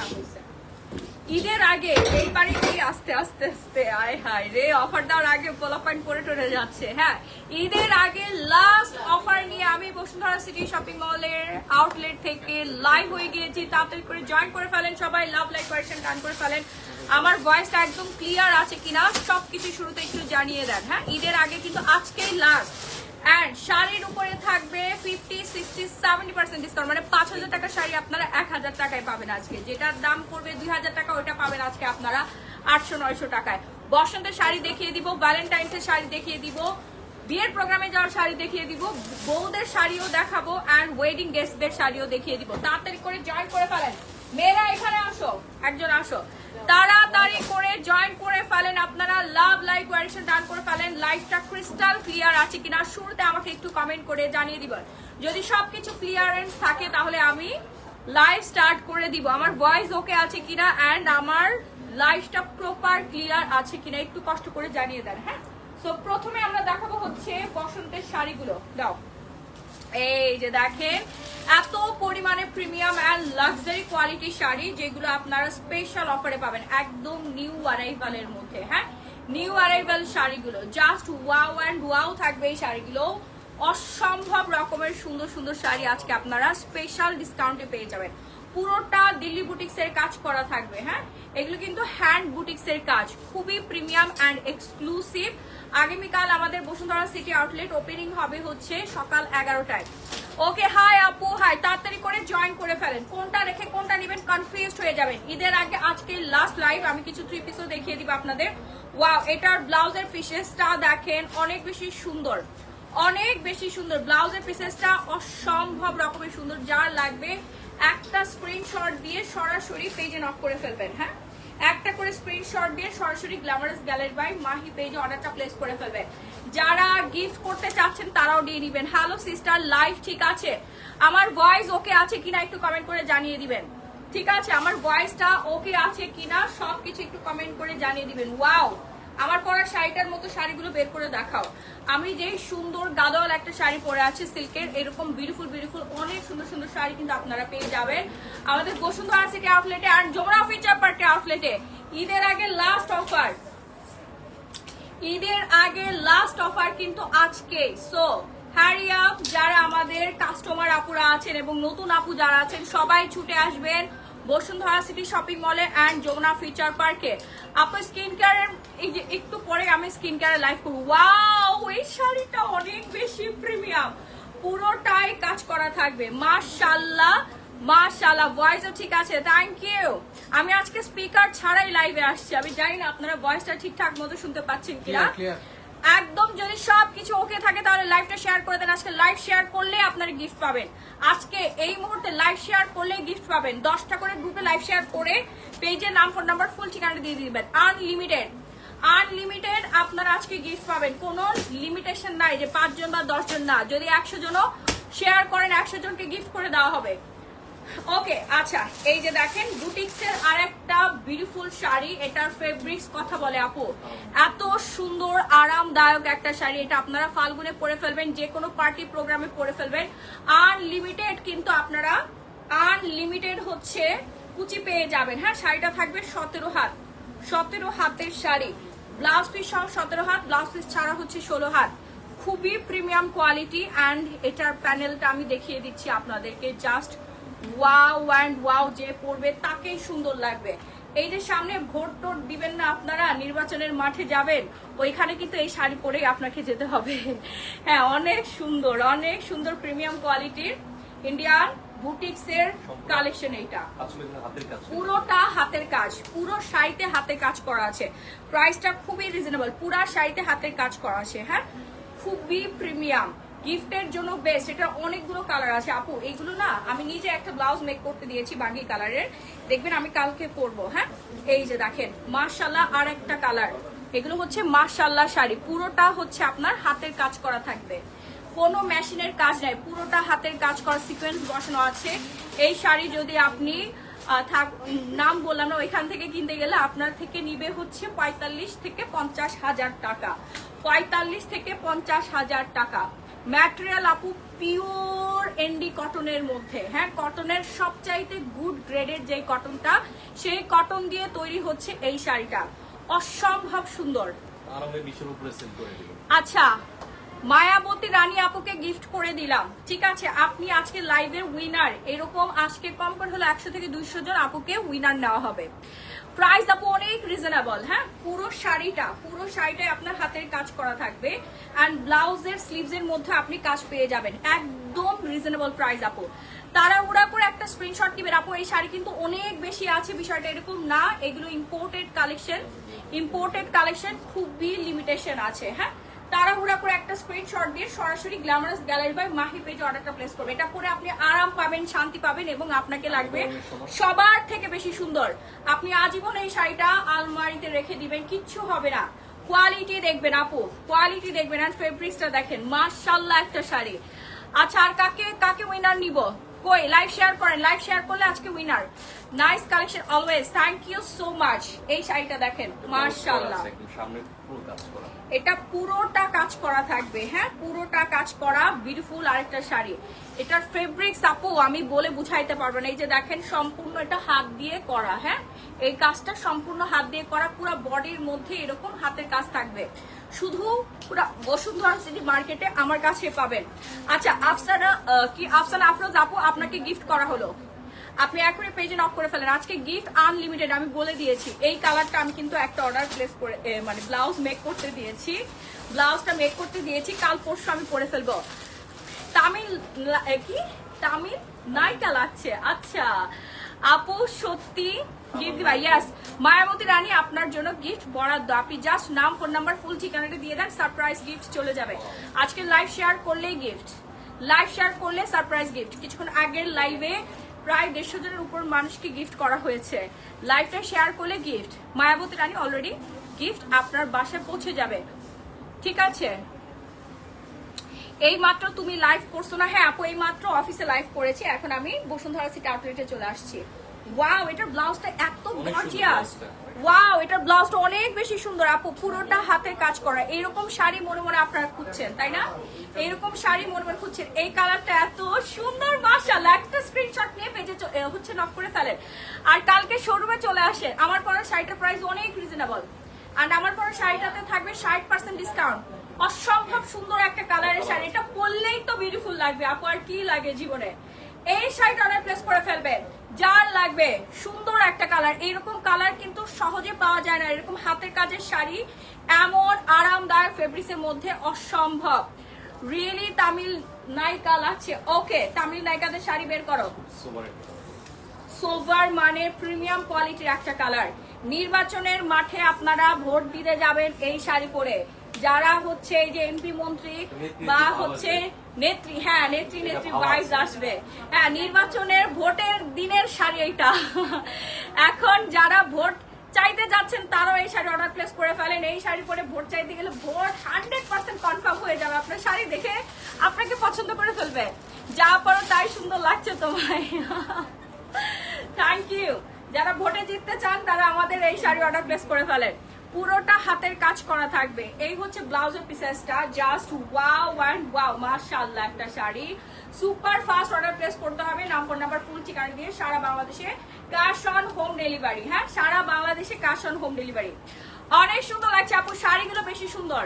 না হয়েছে ঈদের আগে এইবারে কি আস্তে আস্তে আস্তে আয় হায় রে অফার দেওয়ার আগে পোলাপাইন করে টরে যাচ্ছে। হ্যাঁ, ঈদের আগে লাস্ট অফার নিয়ে আমি বসুন্ধরা সিটি শপিং মলের আউটলেট থেকে লাইভ হয়ে গিয়েছি। তাড়াতাড়ি করে জয়েন করে ফেলেন সবাই, লাভ লাইক কোয়েশ্চেন ডান করে ফেলেন। আমার ভয়েসটা একদম ক্লিয়ার আছে কিনা সবকিছু শুরুতে একটু জানিয়ে দেন। হ্যাঁ, ঈদের আগে কিন্তু আজকেই লাস্ট। এন্ড শাড়ির উপরে থাকবে 50, 60, 70% ডিসকাউন্ট, মানে 5,000 টাকার শাড়ি আপনারা 1,000 টাকায় পাবেন আজকে। যেটার দাম পড়বে 2,000 টাকা ওইটা পাবেন আজকে আপনারা 800-900 টাকায়। বসন্তের শাড়ি দেখিয়ে দিব, ভ্যালেন্টাইন্সের শাড়ি দেখিয়ে দিব, বিয়ের প্রোগ্রামে যাওয়ার শাড়ি দেখিয়ে দিব, বউদের শাড়িও দেখাবো এন্ড ওয়েডিং গেস্টদের শাড়িও দেখিয়ে দিব। তাড়াতাড়ি করে জয়েন করে ফেলেন মেয়েরা, এখানে আসো, একজন আসো, তাড়াতাড়ি করে জয়েন করে ফেলেন আপনারা, লাভ লাইক কোয়েশ্চেন ডান করে ফেলেন। লাইভটা ক্রিস্টাল ক্লিয়ার আছে কিনা শুরুতে আমাকে একটু কমেন্ট করে জানিয়ে দিবেন। যদি সবকিছু ক্লিয়ারেন্স থাকে তাহলে আমি লাইভ স্টার্ট করে দিব। আমার ভয়েস ওকে আছে কিনা এন্ড আমার লাইভটা প্রপার ক্লিয়ার আছে কিনা একটু কষ্ট করে জানিয়ে দেন। হ্যাঁ, সো প্রথমে আমরা দেখাবো হচ্ছে বসন্তের শাড়িগুলো। দাও, এই যে দেখেন এত পরিমাণে প্রিমিয়াম এন্ড লাক্সারি কোয়ালিটির শাড়ি যেগুলো আপনারা স্পেশাল অফারে পাবেন একদম নিউ অ্যারাইভালের মধ্যে। হ্যাঁ, নিউ অ্যারাইভাল শাড়িগুলো জাস্ট ওয়াও এন্ড ওয়াও থাকবে। এই শাড়িগুলো অসম্ভব রকমের সুন্দর সুন্দর শাড়ি আজকে আপনারা স্পেশাল ডিসকাউন্টে পেয়ে যাবেন। পুরোটা দিল্লি বুটিক্স এর কাজ করা থাকবে। হ্যাঁ, এগুলো কিন্তু হ্যান্ড বুটিক্স এর কাজ, খুবই প্রিমিয়াম এন্ড এক্সক্লুসিভ। আগামীকাল আমাদের বসুন্ধরা সিটি আউটলেট ওপেনিং হবে হচ্ছে সকাল 11টায়। ওকে, হাই আপু, হাই, তাড়াতাড়ি করে জয়েন করে ফেলেন। কোনটা রেখে কোনটা নেবেন কনফিউজড হয়ে যাবেন। ঈদের আগে আজকে লাস্ট লাইভ, আমি কিছু 3 পিসও দেখিয়ে দিব আপনাদের। ওয়াও, এটার ব্লাউজের পিসেসটা দেখেন অনেক বেশি সুন্দর, অনেক বেশি সুন্দর। ব্লাউজের পিসেসটা অসম্ভব রকমের সুন্দর। যার লাগবে একটা স্ক্রিনশট দিয়ে সরাসরি পেজে নক করে ফেলবেন। হ্যাঁ, একটা করে স্ক্রিনশট দিয়ে সরাসরি গ্ল্যামারাস গ্যালারি বাই মাহি পেজে অর্ডারটা প্লেস করে ফেলবেন। যারা গিফট করতে চাচ্ছেন তারাও দিয়ে দিবেন। হ্যালো সিস্টার, লাইভ ঠিক আছে? আমার ভয়েস ওকে আছে কিনা একটু কমেন্ট করে জানিয়ে দিবেন। ঠিক আছে, আমার ভয়েসটা ওকে আছে কিনা সবকিছু একটু কমেন্ট করে জানিয়ে দিবেন। ওয়াও, আমার পরা শাড়িটার মতো শাড়িগুলো বের করে দেখাও। আমি যে সুন্দর গাদল একটা শাড়ি পরে আছি সিল্কের, এরকম বিউটিফুল বিউটিফুল অনেক সুন্দর সুন্দর শাড়ি কিন্তু আপনারা পেয়ে যাবেন আমাদের বসুন্ধরা সিটি আউটলেটে আর যমুনা ফিচার পার্কে আউটলেটে। ঈদের আগে লাস্ট অফার, ঈদের আগে লাস্ট অফার কিন্তু আজকে। সো হ্যারি আপ, যারা আমাদের কাস্টমার আপুরা আছেন এবং নতুন আপু যারা আছেন সবাই ছুটে আসবেন বসুন্ধরা সিটি শপিং মলে এন্ড যমুনা ফিচার পার্কে। আপু স্কিন কেয়ারের এই যে একটু পরে আমি স্কিন কেয়ারের লাইভ করবো। ওয়াও, এই শাড়িটা অনেক বেশি প্রিমিয়াম, পুরোটাই কাজ করা থাকবে। মাশাআল্লাহ মাশাআল্লাহ, ভয়েসও ঠিক আছে, থ্যাংক ইউ। আমি আজকে স্পিকার ছাড়াই লাইভে আসছি, আমি জানি না আপনারা ভয়েসটা ঠিকঠাক মতো শুনতে পাচ্ছেন কিনা। একদম যদি সবকিছু ওকে থাকে তাহলে লাইভটা শেয়ার করে দেন। আজকে লাইভ শেয়ার করলে আপনারা গিফট পাবেন। আজকে এই মুহূর্তে লাইভ শেয়ার করলে গিফট পাবেন। 10টা করে গ্রুপে লাইভ শেয়ার করে পেজের নাম, ফোন নাম্বার, ফুল ঠিকানা দিয়ে দিবেন। আনলিমিটেড, আনলিমিটেড আপনারা আজকে গিফট পাবেন। কোনো লিমিটেশন নাই যে 5 জন বা 10 জন না, যদি 100 জনও শেয়ার করেন 100 জনকে গিফট করে দেওয়া হবে। ওকে, আচ্ছা, এই যে দেখেন বুটিক্সের আরেকটা বিউটিফুল শাড়ি, এটার ফেব্রিক্স কথা বলে আপু, এত সুন্দর আরামদায়ক একটা শাড়ি। এটা আপনারা ফাল্গুনে পরে ফেলবেন, যে কোনো পার্টি প্রোগ্রামে পরে ফেলবেন। আনলিমিটেড কিন্তু আপনারা আনলিমিটেড হচ্ছে কুচি পেয়ে যাবেন। হ্যাঁ, শাড়িটা থাকবে 17 হাত, 17 হাতের শাড়ি, ব্লাউজ পিস সহ 17 হাত, ব্লাউজ পিস ছাড়া হচ্ছে 16 হাত। খুবই প্রিমিয়াম কোয়ালিটি অ্যান্ড এটার প্যানেলটা আমি দেখিয়ে দিচ্ছি আপনাদেরকে। জাস্ট ওয়াও অ্যান্ড ওয়াও, যে পরবে তাকেই সুন্দর লাগবে। এই যে সামনে ভোট টোট দিবেন না আপনারা, নির্বাচনের মাঠে যাবেন, ওইখানে কিন্তু এই শাড়ি পরেই আপনাকে যেতে হবে। হ্যাঁ, অনেক সুন্দর, অনেক সুন্দর প্রিমিয়াম কোয়ালিটির ইন্ডিয়ান বুটিক্স এর কালেকশন। এইটা পুরোটা হাতের কাজ, পুরো শাড়িতে হাতে কাজ করা আছে। প্রাইসটা খুবই রিজনেবল, পুরা শাড়িতে হাতের কাজ করা আছে। হ্যাঁ, খুবই প্রিমিয়াম, গিফটের জন্য বেস্ট। এটা অনেকগুলো কালার আছে আপু, এইগুলো না আমি নিজে একটা ব্লাউজ মেক করতে দিয়েছি বাঙ্গি কালারের, দেখবেন আমি কালকে পরবো। হ্যাঁ, এই যে দেখেন মাশাআল্লাহ, আর একটা কালার, এগুলো হচ্ছে মাশাআল্লাহ শাড়ি। পুরোটা হচ্ছে আপনার হাতের কাজ করা থাকবে, কোনো মেশিনের কাজ নাই, পুরোটা হাতের কাজ করা, সিকোয়েন্স বসানো আছে। এই শাড়ি যদি আপনি নাম বললাম না, ওইখান থেকে কিনতে গেলে আপনার থেকে নিবে হচ্ছে 45 থেকে 50 হাজার টাকা, 45 থেকে 50 হাজার টাকা। ম্যাটেরিয়াল আপু পিওর এনডি কটনের মধ্যে, হ্যাঁ কটনের সবচাইতে গুড গ্রেডের যে কটনটা, সেই কটন দিয়ে তৈরি হচ্ছে এই শাড়িটা, অসম্ভব সুন্দর। আচ্ছা, মায়াবতী রানী আপুকে গিফট করে দিলাম, ঠিক আছে? আপনি আজকে লাইভের উইনার, এরকম আজকে কম করে হলো 100 থেকে 200 জন আপুকে উইনার নেওয়া হবে। প্রাইস আপু অনেক রিজনেবল, হ্যাঁ পুরো শাড়িটাই আপনার হাতের কাজ করা থাকবে, অ্যান্ড ব্লাউজের স্লিভস এর মধ্যে আপনি কাজ পেয়ে যাবেন, একদম রিজনেবল প্রাইস আপু। তাড়াহুড়া করে একটা স্ক্রিনশট দিবেন আপু, এই শাড়ি কিন্তু অনেক বেশি আছে, বিষয়টা এরকম না, এগুলো ইম্পোর্টেড কালেকশন, খুবই লিমিটেশন আছে, হ্যাঁ তাড়াহুড়া করে একটা স্ক্রিনশট দিয়ে সরাসরি গ্ল্যামারাস গ্যালারি বাই মাহি পেজে অর্ডারটা প্লেস করবে। এটা পরে আপনি আরাম পাবেন, শান্তি পাবেন, এবং আপনাকে লাগবে সবার থেকে বেশি সুন্দর। আপনি আজীবন এই শাড়িটা আলমারিতে রেখে দিবেন, কিচ্ছু হবে না। কোয়ালিটি দেখবেন আপু, কোয়ালিটি দেখবেন, আর ফেব্রিক্সটা দেখেন, মাশাআল্লাহ একটা শাড়ি। আচ্ছা, আর কাকে উইনার নিব? কই লাইভ শেয়ার করেন, লাইভ শেয়ার করলে আজকে winner. Nice collection always, thank you so much. এই শাড়িটা দেখেন, মাশাআল্লাহ, এটা পুরোটা কাজ করা থাকবে, হ্যাঁ পুরোটা কাজ করা, বিউটিফুল আরেকটা শাড়ি। এটার ফেব্রিক্স আপু আমি বলে বুঝাইতে পারবো না, এই যে দেখেন সম্পূর্ণ এটা হাত দিয়ে করা, হ্যাঁ এই কাজটা সম্পূর্ণ হাত দিয়ে করা, পুরো বডির মধ্যে এরকম হাতের কাজ থাকবে, শুধু পুরো বসুন্ধরা সিটি মার্কেটে আমার কাছে পাবেন। আচ্ছা, আফসানা আফরোজ আপু, আপনাকে গিফট করা হলো, আপনি এখনই পেজে নক করে ফেলেন, আজকে গিফট আনলিমিটেড, আমি বলে দিয়েছি। এই কালারটা আমি কিন্তু একটা অর্ডার প্লেস করে মানে ব্লাউজ মেক করতে দিয়েছি, ব্লাউজটা মেক করতে দিয়েছি, কাল পরশু আমি পরে ফেলবো। তামিল নায়িকা লাগছে। আচ্ছা আপু সত্যি গিফট দিবা? ইয়েস, মায়াবতী রানী আপনার জন্য গিফট বরাদ্দ, আপনি জাস্ট নাম, ফোন নাম্বার, ফুল ঠিকানাটা দিয়ে দেন, সারপ্রাইজ গিফট চলে যাবে। আজকে লাইভ শেয়ার করলেই গিফট, লাইভ শেয়ার করলে সারপ্রাইজ গিফট। কিছুক্ষণ আগের লাইভে প্রায় 150 জনের উপর মানুষকে গিফট করা হয়েছে, লাইভটা শেয়ার করলে গিফট। মায়াবতী রানী অলরেডি গিফট আপনার বাসায় পৌঁছে যাবে, ঠিক আছে? এই মাত্র তুমি লাইভ করছো না? হ্যাঁ আপু, এই মাত্র অফিসে লাইভ করেছি, এখন আমি বসুন্ধরা সিটি আউটলেটে চলে আসছি। ওয়াও, এটার ব্লাউজটা এত গর্জিয়াস, ওয়াও এটার ব্লাউজটা অনেক বেশি সুন্দর আপু, পুরোটা হাতের কাজ করা। এইরকম শাড়ি মনে মনে আপনারা খুঁজছেন, তাই না? এইরকম শাড়ি মনে মনে খুঁজছেন, এই কালারটা এত সুন্দর, মাশাআল্লাহ। একটা স্ক্রিনশট নিয়ে পেজে হচ্ছে নক করে ফেলেন, আর কালকে শোরুমে চলে আসেন। আমার পরা শাড়িটার প্রাইস অনেক রিজনেবল, আর আমার পরা শাড়িটাতে থাকবে 60% ডিসকাউন্ট। অসম্ভব সুন্দর একটা কালারের শাড়ি, এটা পরলেই তো বিউটিফুল লাগবে আপু, আর কি লাগে জীবনে। এই শাড়িটা অর্ডার প্লেস করে ফেলবেন, যার লাগবে সুন্দর একটা কালার। এইরকম কালার কিন্তু সহজে পাওয়া যায় না, এরকম হাতের কাজের শাড়ি এমন আরামদায়ক ফেব্রিক্সের মধ্যে, অসম্ভব। রিয়েলি তামিল নায়িকা লাগছে। ওকে, তামিল নায়িকাদের শাড়ি বের করো। সোভার মানে প্রিমিয়াম কোয়ালিটির একটা কালার। নির্বাচনের মাঠে আপনারা ভোট দিতে যাবেন এই শাড়ি পরে, যারা হচ্ছে এই যে এমপি মন্ত্রী বা হচ্ছে নেত্রী, হ্যাঁ নেত্রী ভাইস আসবে, হ্যাঁ নির্বাচনের ভোটের দিনের শাড়ি এইটা। এখন যারা ভোট চাইতে যাচ্ছেন তারাও এই শাড়ি অর্ডার প্লেস করে ফেলেন, এই শাড়ি পরে ভোট চাইতে গেলে ভোট 100% কনফার্ম হয়ে যাবে। আপনার শাড়ি দেখে আপনাকে পছন্দ করে ফেলবে, যা পরো তাই সুন্দর লাগছে তোমায়। Thank you. যারা ভোটে জিততে চান তারা আমাদের এই শাড়ি অর্ডার প্লেস করে ফেলেন, পুরোটা হাতের কাজ করা থাকবে। এই হচ্ছে ব্লাউজের পিসেসটা, জাস্ট ওয়াও অ্যান্ড ওয়াও, মাশাআল্লাহ একটা sari. Super fast order place করতে হবে, নাম ফোন নাম্বার ফুল ঠিকানা দিয়ে, সারা বাংলাদেশে ক্যাশ অন হোম ডেলিভারি, হ্যাঁ সারা বাংলাদেশে ক্যাশ অন হোম ডেলিভারি। অনেক সুন্দর লাগছে আপু, শাড়িগুলো বেশি সুন্দর,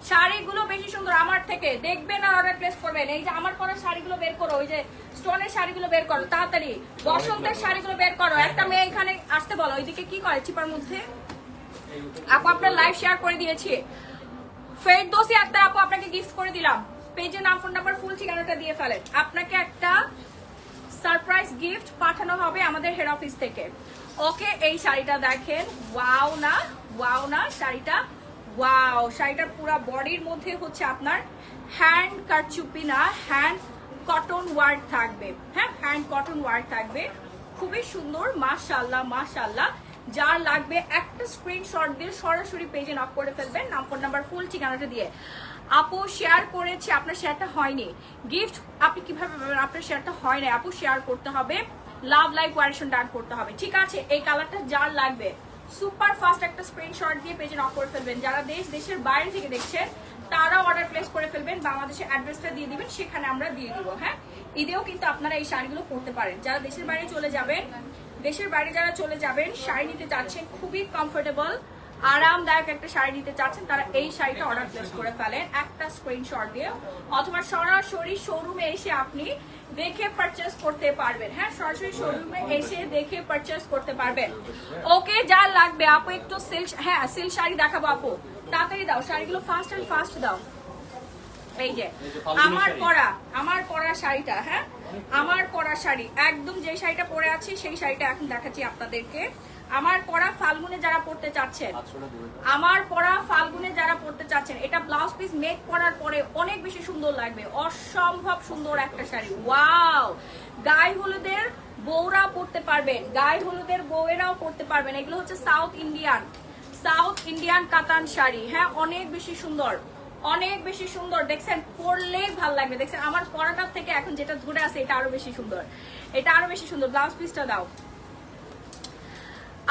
শাড়িগুলো বেশি সুন্দর আমার থেকে। দেখবেন আর অর্ডার প্লেস করবেন। এই যে আমার পরা শাড়িগুলো বের করো, ওই যে স্টোনের শাড়িগুলো বের করো তাড়াতাড়ি, বসন্তের শাড়িগুলো বের করো। একটা মেয়ে এখানে আসতে বলো, ওইদিকে কি করে চিপার মধ্যে। আপু আপনার লাইভ শেয়ার করে দিয়েছি। ফেরদৌসী আক্তার আপু, আপনাকে গিফট করে দিলাম, পেজে নাম ফোন নাম্বার ফুল ঠিকানাটা দিয়ে ফেলেন। আপনাকে একটা সারপ্রাইজ গিফট পাঠানো হবে আমাদের হেড অফিস থেকে। ওকে, এই শাড়িটা দেখেন, ওয়াও না, ওয়াও না শাড়িটা, ওয়াও। শাড়িটার পুরো বডির মধ্যে হচ্ছে আপনার হ্যান্ড কারচুপি না, হ্যান্ড কটন ওয়ার্ক থাকবে, হ্যাঁ হ্যান্ড কটন ওয়ার্ক থাকবে, খুবই সুন্দর, মাশাআল্লাহ মাশাআল্লাহ। যার লাগবে একটা স্ক্রিনশট দিয়ে সরাসরি পেজে নক করে ফেলবেন, নাম ফোন নাম্বার ফুল ঠিকানাটা দিয়ে। আপু শেয়ার করেছে, আপনার শেয়ারটা হয়নি, গিফট আপনি কিভাবে পাবেন? আপনার শেয়ারটা হয় না আপু, শেয়ার করতে হবে, লাভ লাইক কোয়ারেশন ডান করতে হবে, ঠিক আছে? এই কালারটা যার লাগবে সুপার ফাস্ট একটা স্ক্রিনশট দিয়ে পেজে নক করে ফেলবেন। যারা দেশের বাইরে থেকে দেখছেন তারা অর্ডার প্লেস করে ফেলবেন, বাংলাদেশের অ্যাড্রেসটা দিয়ে দিবেন, সেখানে আমরা দিয়ে দিব। হ্যাঁ, ঈদেও কিন্তু আপনারা এই শাড়িগুলো পরতে পারেন। যারা দেশের বাইরে চলে যাবেন, দেশের বাইরে যারা চলে যাবেন, শাড়ি নিতে চাচ্ছেন, খুবই কমফোর্টেবল আরামদায়ক একটা শাড়ি নিতে চাচ্ছেন, তারা এই শাড়িটা অর্ডার প্লেস করে ফেলেন একটা স্ক্রিনশট দিয়ে, অথবা সরাসরি শোরুমে এসে আপনি দেখে পারচেজ করতে পারবেন। হ্যাঁ, সরাসরি শোরুমে এসে দেখে পারচেজ করতে পারবেন। ওকে, যা লাগবে আপু একটু সিল্ক, হ্যাঁ সিল্ক শাড়ি দেখাবো আপু, তাড়াতাড়ি দাও শাড়িগুলো, ফাস্ট অ্যান্ড ফাস্ট দাও। এই যে আমার পরা শাড়িটা, হ্যাঁ আমার পরা শাড়ি, একদম যে শাড়িটা পরে আছি সেই শাড়িটা এখন দেখাচ্ছি আপনাদেরকে। আমার পরা ফাল্গুনে যারা পড়তে চাচ্ছেন, আমার পরা ফাল্গুনে যারা পড়তে চাচ্ছেন, এটা ব্লাউজ পিস মেক করার পরে অনেক বেশি সুন্দর লাগবে, অসম্ভব সুন্দর একটা শাড়ি। ওয়াও, গায়ে হলুদের বউরা পড়তে পারবেন, গায়ে হলুদের বউয়েরাও পড়তে পারবেন। এগুলো হচ্ছে সাউথ ইন্ডিয়ান কাতান শাড়ি। হ্যাঁ, অনেক বেশি সুন্দর, অনেক বেশি সুন্দর, দেখছেন পরলেই ভালো লাগবে। দেখছেন আমার পরাটার থেকে এখন যেটা ধরে আছে এটা আরো বেশি সুন্দর, এটা আরো বেশি সুন্দর। ব্লাউজ পিসটা দাও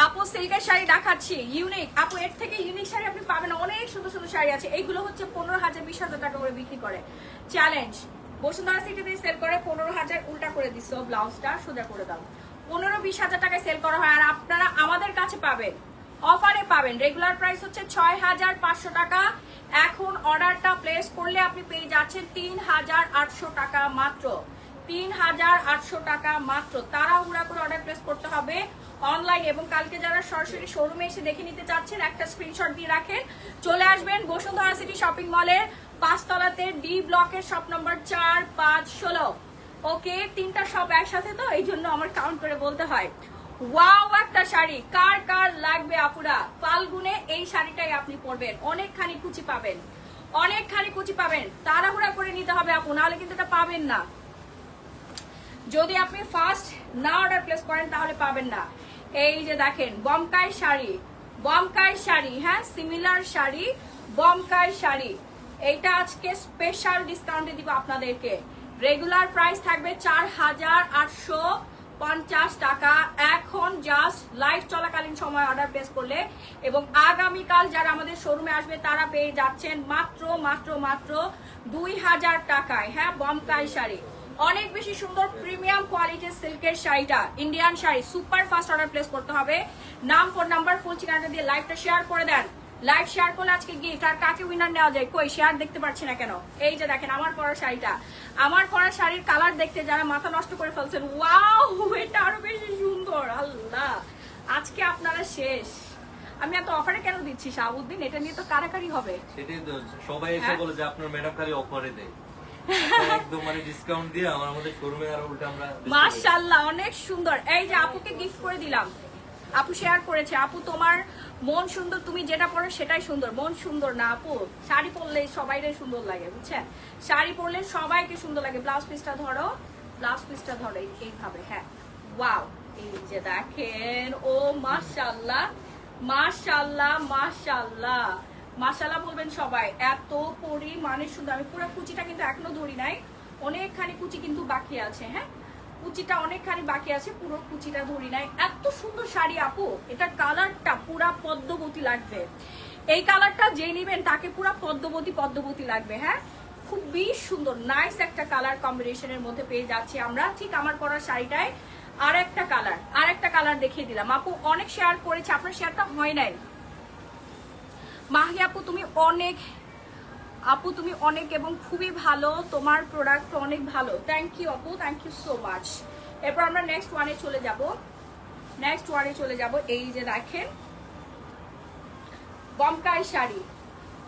আপু, সিল্কের শাড়ি দেখাচ্ছি ইউনিক। আপু এর থেকে ইউনিক শাড়ি আপনি পাবেন, অনেক সুন্দর সুন্দর শাড়ি আছে। এইগুলো হচ্ছে 15,000 20,000 টাকা করে বিক্রি করে। চ্যালেঞ্জ, বসুন্ধরা সিটিতে সেল করে 15,000, উল্টা করে দিচ্ছ, ব্লাউজটা সোজা করে দাও। 15-20,000 টাকায় সেল করা হয়, আর আপনারা আমাদের কাছে পাবেন, অফারে পাবেন। রেগুলার প্রাইস হচ্ছে 6,500 টাকা, এখন অর্ডারটা প্লেস করলে আপনি পেয়ে যাচ্ছেন 3,800 টাকা মাত্র, 3,800 টাকা মাত্র। তাড়াহুড়া করে অর্ডার প্লেস করতে হবে অনলাইন, এবং কালকে যারা সরাসরি শোরুমে এসে দেখে নিতে চাচ্ছেন একটা স্ক্রিনশট দিয়ে রাখেন, চলে আসবেন বসুন্ধরা সিটি শপিং মলের 5 তলাতে ডি ব্লকের শপ নম্বর 4, 5, 16। ওকে, 3টা শপ একসাথে তো এই জন্য আমার কাউন্ট করে বলতে হয়। ওয়াও, একটা শাড়ি, কার কার লাগবে আপুরা? ফাল্গুনে এই শাড়িটাই আপনি পরবেন, অনেকখানি কুচি পাবেন, অনেকখানি কুচি পাবেন। তাড়াহুড়া করে নিতে হবে আপু, নাহলে কিন্তু এটা পাবেন না। যদি আপনি ফার্স্ট না অর্ডার প্লেস করেন তাহলে পাবেন না। এই যে দেখেন বমকাই শাড়ি, বমকাই শাড়ি, হ্যাঁ সিমিলার শাড়ি, বমকাই শাড়ি। এইটা আজকে স্পেশাল ডিসকাউন্টে দিব আপনাদেরকে। রেগুলার প্রাইস থাকবে 4,850 টাকা, এখন জাস্ট লাইভ চলাকালীন সময় অর্ডার প্লেস করলে, এবং আগামীকাল যারা আমাদের শোরুমে আসবে তারা পেয়ে যাচ্ছেন মাত্র মাত্র মাত্র 2,000 টাকায়। হ্যাঁ, বমকাই শাড়ি, অনেক বেশি সুন্দর প্রিমিয়াম কোয়ালিটির সিল্কের শাড়িটা, Indian sari, super fast order place করতে হবে। নাম, ফোন নাম্বার, ফুল ঠিকানাটা দিয়ে লাইভটা শেয়ার করে দেন। লাইভ শেয়ার করলে আজকে গিফট, আর কাকে উইনার নেওয়া যায়? কই শেয়ার দেখতে পাচ্ছি না কেন? এই যে দেখেন আমার পরা শাড়িটা, আমার পরা শাড়ির কালার দেখতে যারা মাথা নষ্ট করে ফেলছেন, ওয়াও এটা আরো বেশি সুন্দর। আল্লাহ, আজকে আপনারা শেষ। আমি এত অফারে কেন দিচ্ছি শাহাবুদ্দিন? এটা নিয়ে তো কারাকারি হবে। সেটাই তো, সবাই এসে বলে যে আপনার ম্যাডাম খালি অফারে দেয়, একদম মানে ডিসকাউন্ট দিয়ে আমার আমাদের শোরুমে আর উল্টা আমরা। মাশাআল্লাহ, অনেক সুন্দর। এই যে আপুকে গিফট করে দিলাম, আপু শেয়ার করেছে। আপু তোমার মন সুন্দর, তুমি যেটা পরো সেটাই সুন্দর। মন সুন্দর না আপু, শাড়ি পরলে সবাইরে সুন্দর লাগে, বুঝছেন? শাড়ি পরলে সবাইকে সুন্দর লাগে। ব্লাউজ পিসটা ধরো, ব্লাউজ পিসটা ধরো এইভাবে। হ্যাঁ, ওয়াও, এই যে দেখেন, ও মাশাআল্লাহ মাশাআল্লাহ মাশাআল্লাহ মাশাআল্লাহ বলবেন সবাই, এত পরিমাণে সুন্দর। আমি পুরো কুচিটা কিন্তু এখনো ধরি নাই, অনেকখানি কুচি কিন্তু বাকি আছে। হ্যাঁ, কুচিটা অনেকখানি বাকি আছে, পুরো কুচিটা ধরি নাই। এত সুন্দর শাড়ি আপু, এটা কালারটা পুরা পদ্মবতী লাগবে। এই কালারটা যে নিবেন তাকে পুরা পদ্মবতী লাগবে। হ্যাঁ, খুবই সুন্দর নাইস একটা কালার কম্বিনেশনের মধ্যে পেয়ে যাচ্ছি আমরা। ঠিক আমার পরা শাড়িটায় আর একটা কালার দেখিয়ে দিলাম। আপু অনেক শেয়ার করেছে, আপনার শেয়ারটা হয় নাই। মাহি আপু তুমি অনেক এবং খুবই ভালো, তোমার প্রোডাক্ট অনেক ভালো। থ্যাংক ইউ আপু, থ্যাংক ইউ সো মাচ। এরপর আমরা নেক্সট ওয়ানে চলে যাব। এই যে দেখেন বমকাই শাড়ি,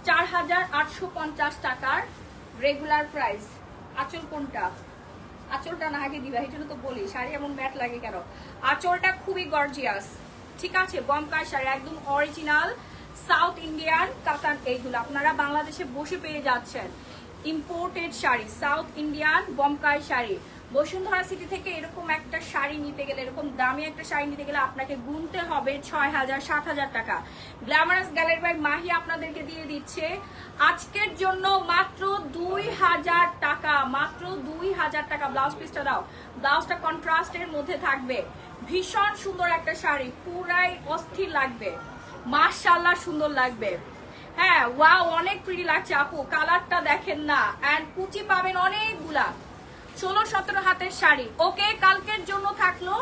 4,850 টাকার রেগুলার প্রাইস। আঁচল কোনটা? আঁচলটা না আগে দিবা, এই জন্য তো বলি শাড়ি এমন ম্যাট লাগে কেন। আঁচলটা খুবই গর্জিয়াস, ঠিক আছে? বমকাই শাড়ি একদম অরিজিনাল সাউথ ইন্ডিয়ান কাতান। এইগুলো আপনারা বাংলাদেশে বসে পেয়ে যাচ্ছেন। Imported sari, south Indian Bomkai sari. Bashundhara city থেকে এরকম একটা শাড়ি নিতে গেলে, এরকম দামি একটা শাড়ি নিতে গেলে আপনাকে গুনতে হবে 6,000-7,000 টাকা। গ্ল্যামারাস গ্যালারি বাই মাহি আপনাদেরকে দিয়ে দিচ্ছে আজকের জন্য মাত্র 2,000 টাকা, মাত্র 2,000 টাকা। ব্লাউজ পিসটা দাও, ব্লাউজটা কন্ট্রাস্টের মধ্যে থাকবে। ভীষণ সুন্দর একটা শাড়ি, পুরাই অস্থির লাগবে, মাশাআল্লাহ সুন্দর লাগবে। হ্যাঁ ওয়াও, অনেক প্রিটি লাগছে আপু, কালারটা দেখেন না। এন্ড কুচি পাবেন অনেকগুলা, 16-17 হাতের শাড়ি। ওকে, কালকের জন্য থাকলো,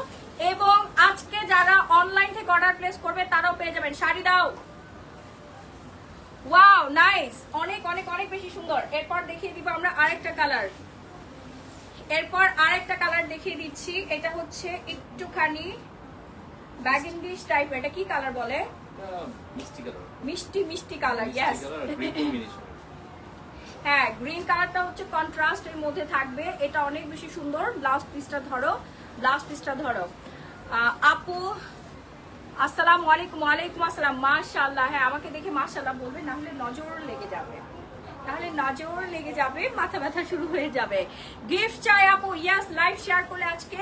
এবং আজকে যারা অনলাইন থেকে অর্ডার প্লেস করবে তারাও পেয়ে যাবেন। শাড়ি দাও। ওয়াও নাইস, অনেক অনেক অনেক বেশি সুন্দর। এরপর দেখিয়ে দিব আমরা আরেকটা কালার, দেখিয়ে দিচ্ছি। এটা হচ্ছে একটুখানি ব্যাগেন্ডিশ টাইপের, এটা কি কালার বলে? মিষ্টি মিষ্টি কালার, ইয়েস। হ্যাঁ, গ্রিন কালারটা হচ্ছে কন্ট্রাস্ট এর মধ্যে থাকবে, এটা অনেক বেশি সুন্দর। ব্লাউজ পিসটা ধরো। আপু আসসালামু আলাইকুম। ওয়ালাইকুম আসসালাম। মাশাআল্লাহ। হ্যাঁ, আমাকে দেখে মাশাআল্লাহ বলবে, না হলে নজর লেগে যাবে, মাথা ব্যথা শুরু হয়ে যাবে। গিফট চাই আপু, ইয়েস। লাইভ শেয়ার করলে আজকে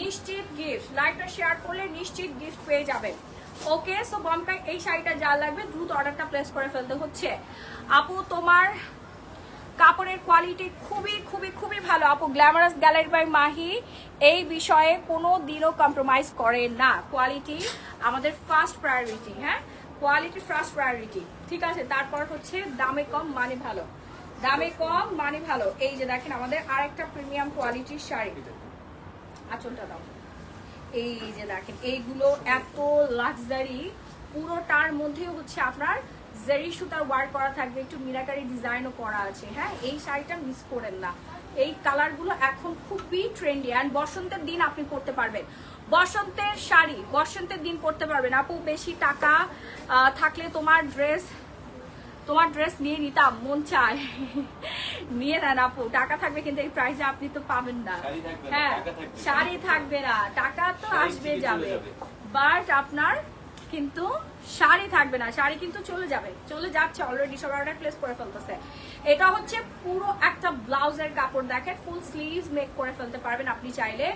নিশ্চিত গিফট, লাইভটা শেয়ার করলে নিশ্চিত গিফট পেয়ে যাবে। ওকে, সো বমকা এই শাড়িটা যা লাগবে দ্রুত অর্ডারটা প্লেস করে ফেলতে হচ্ছে। আপু তোমার কাপড়ের কোয়ালিটি খুবই খুবই খুবই ভালো আপু। গ্ল্যামারাস গ্যালারি বাই মাহি এই বিষয়ে কোনো দিনও কম্প্রোমাইজ করে না। কোয়ালিটি আমাদের ফার্স্ট প্রায়োরিটি। হ্যাঁ, কোয়ালিটি ফার্স্ট প্রায়োরিটি, ঠিক আছে। তারপর হচ্ছে দামে কম মানে ভালো। এই যে দেখেন আমাদের আরেকটা প্রিমিয়াম কোয়ালিটির শাড়ি, আঁচলটা দাও। এই যে দেখেন, এইগুলো এত লাক্সারি, পুরোটার মধ্যে হচ্ছে আপনার জেরি সুতার ওয়ার্ক করা থাকবে, একটু মিনাকারি ডিজাইনও করা আছে। হ্যাঁ, এই শাড়িটা মিস করেন না। এই কালারগুলো এখন খুবই ট্রেন্ডি, অ্যান্ড বসন্তের দিন আপনি পরতে পারবেন। বসন্তের শাড়ি বসন্তের দিন পরতে পারবেন আপু। বেশি টাকা থাকলে তোমার ড্রেস নিয়ে নিতাম, মন চায়। নিয়ে নেন আপু, টাকা থাকবে কিন্তু এই প্রাইসে আপনি তো পাবেন না। হ্যাঁ, শাড়ি থাকবে না, টাকা তো আসবে যাবে, বাট আপনার কিন্তু শাড়ি থাকবে না। শাড়ি কিন্তু চলে যাচ্ছে অলরেডি, সব অর্ডার প্লেস করে ফেলতেছে। এটা হচ্ছে পুরো একটা ব্লাউজের কাপড়, দেখেন ফুল স্লিভস মেক করে ফেলতে পারবেন আপনি চাইলে,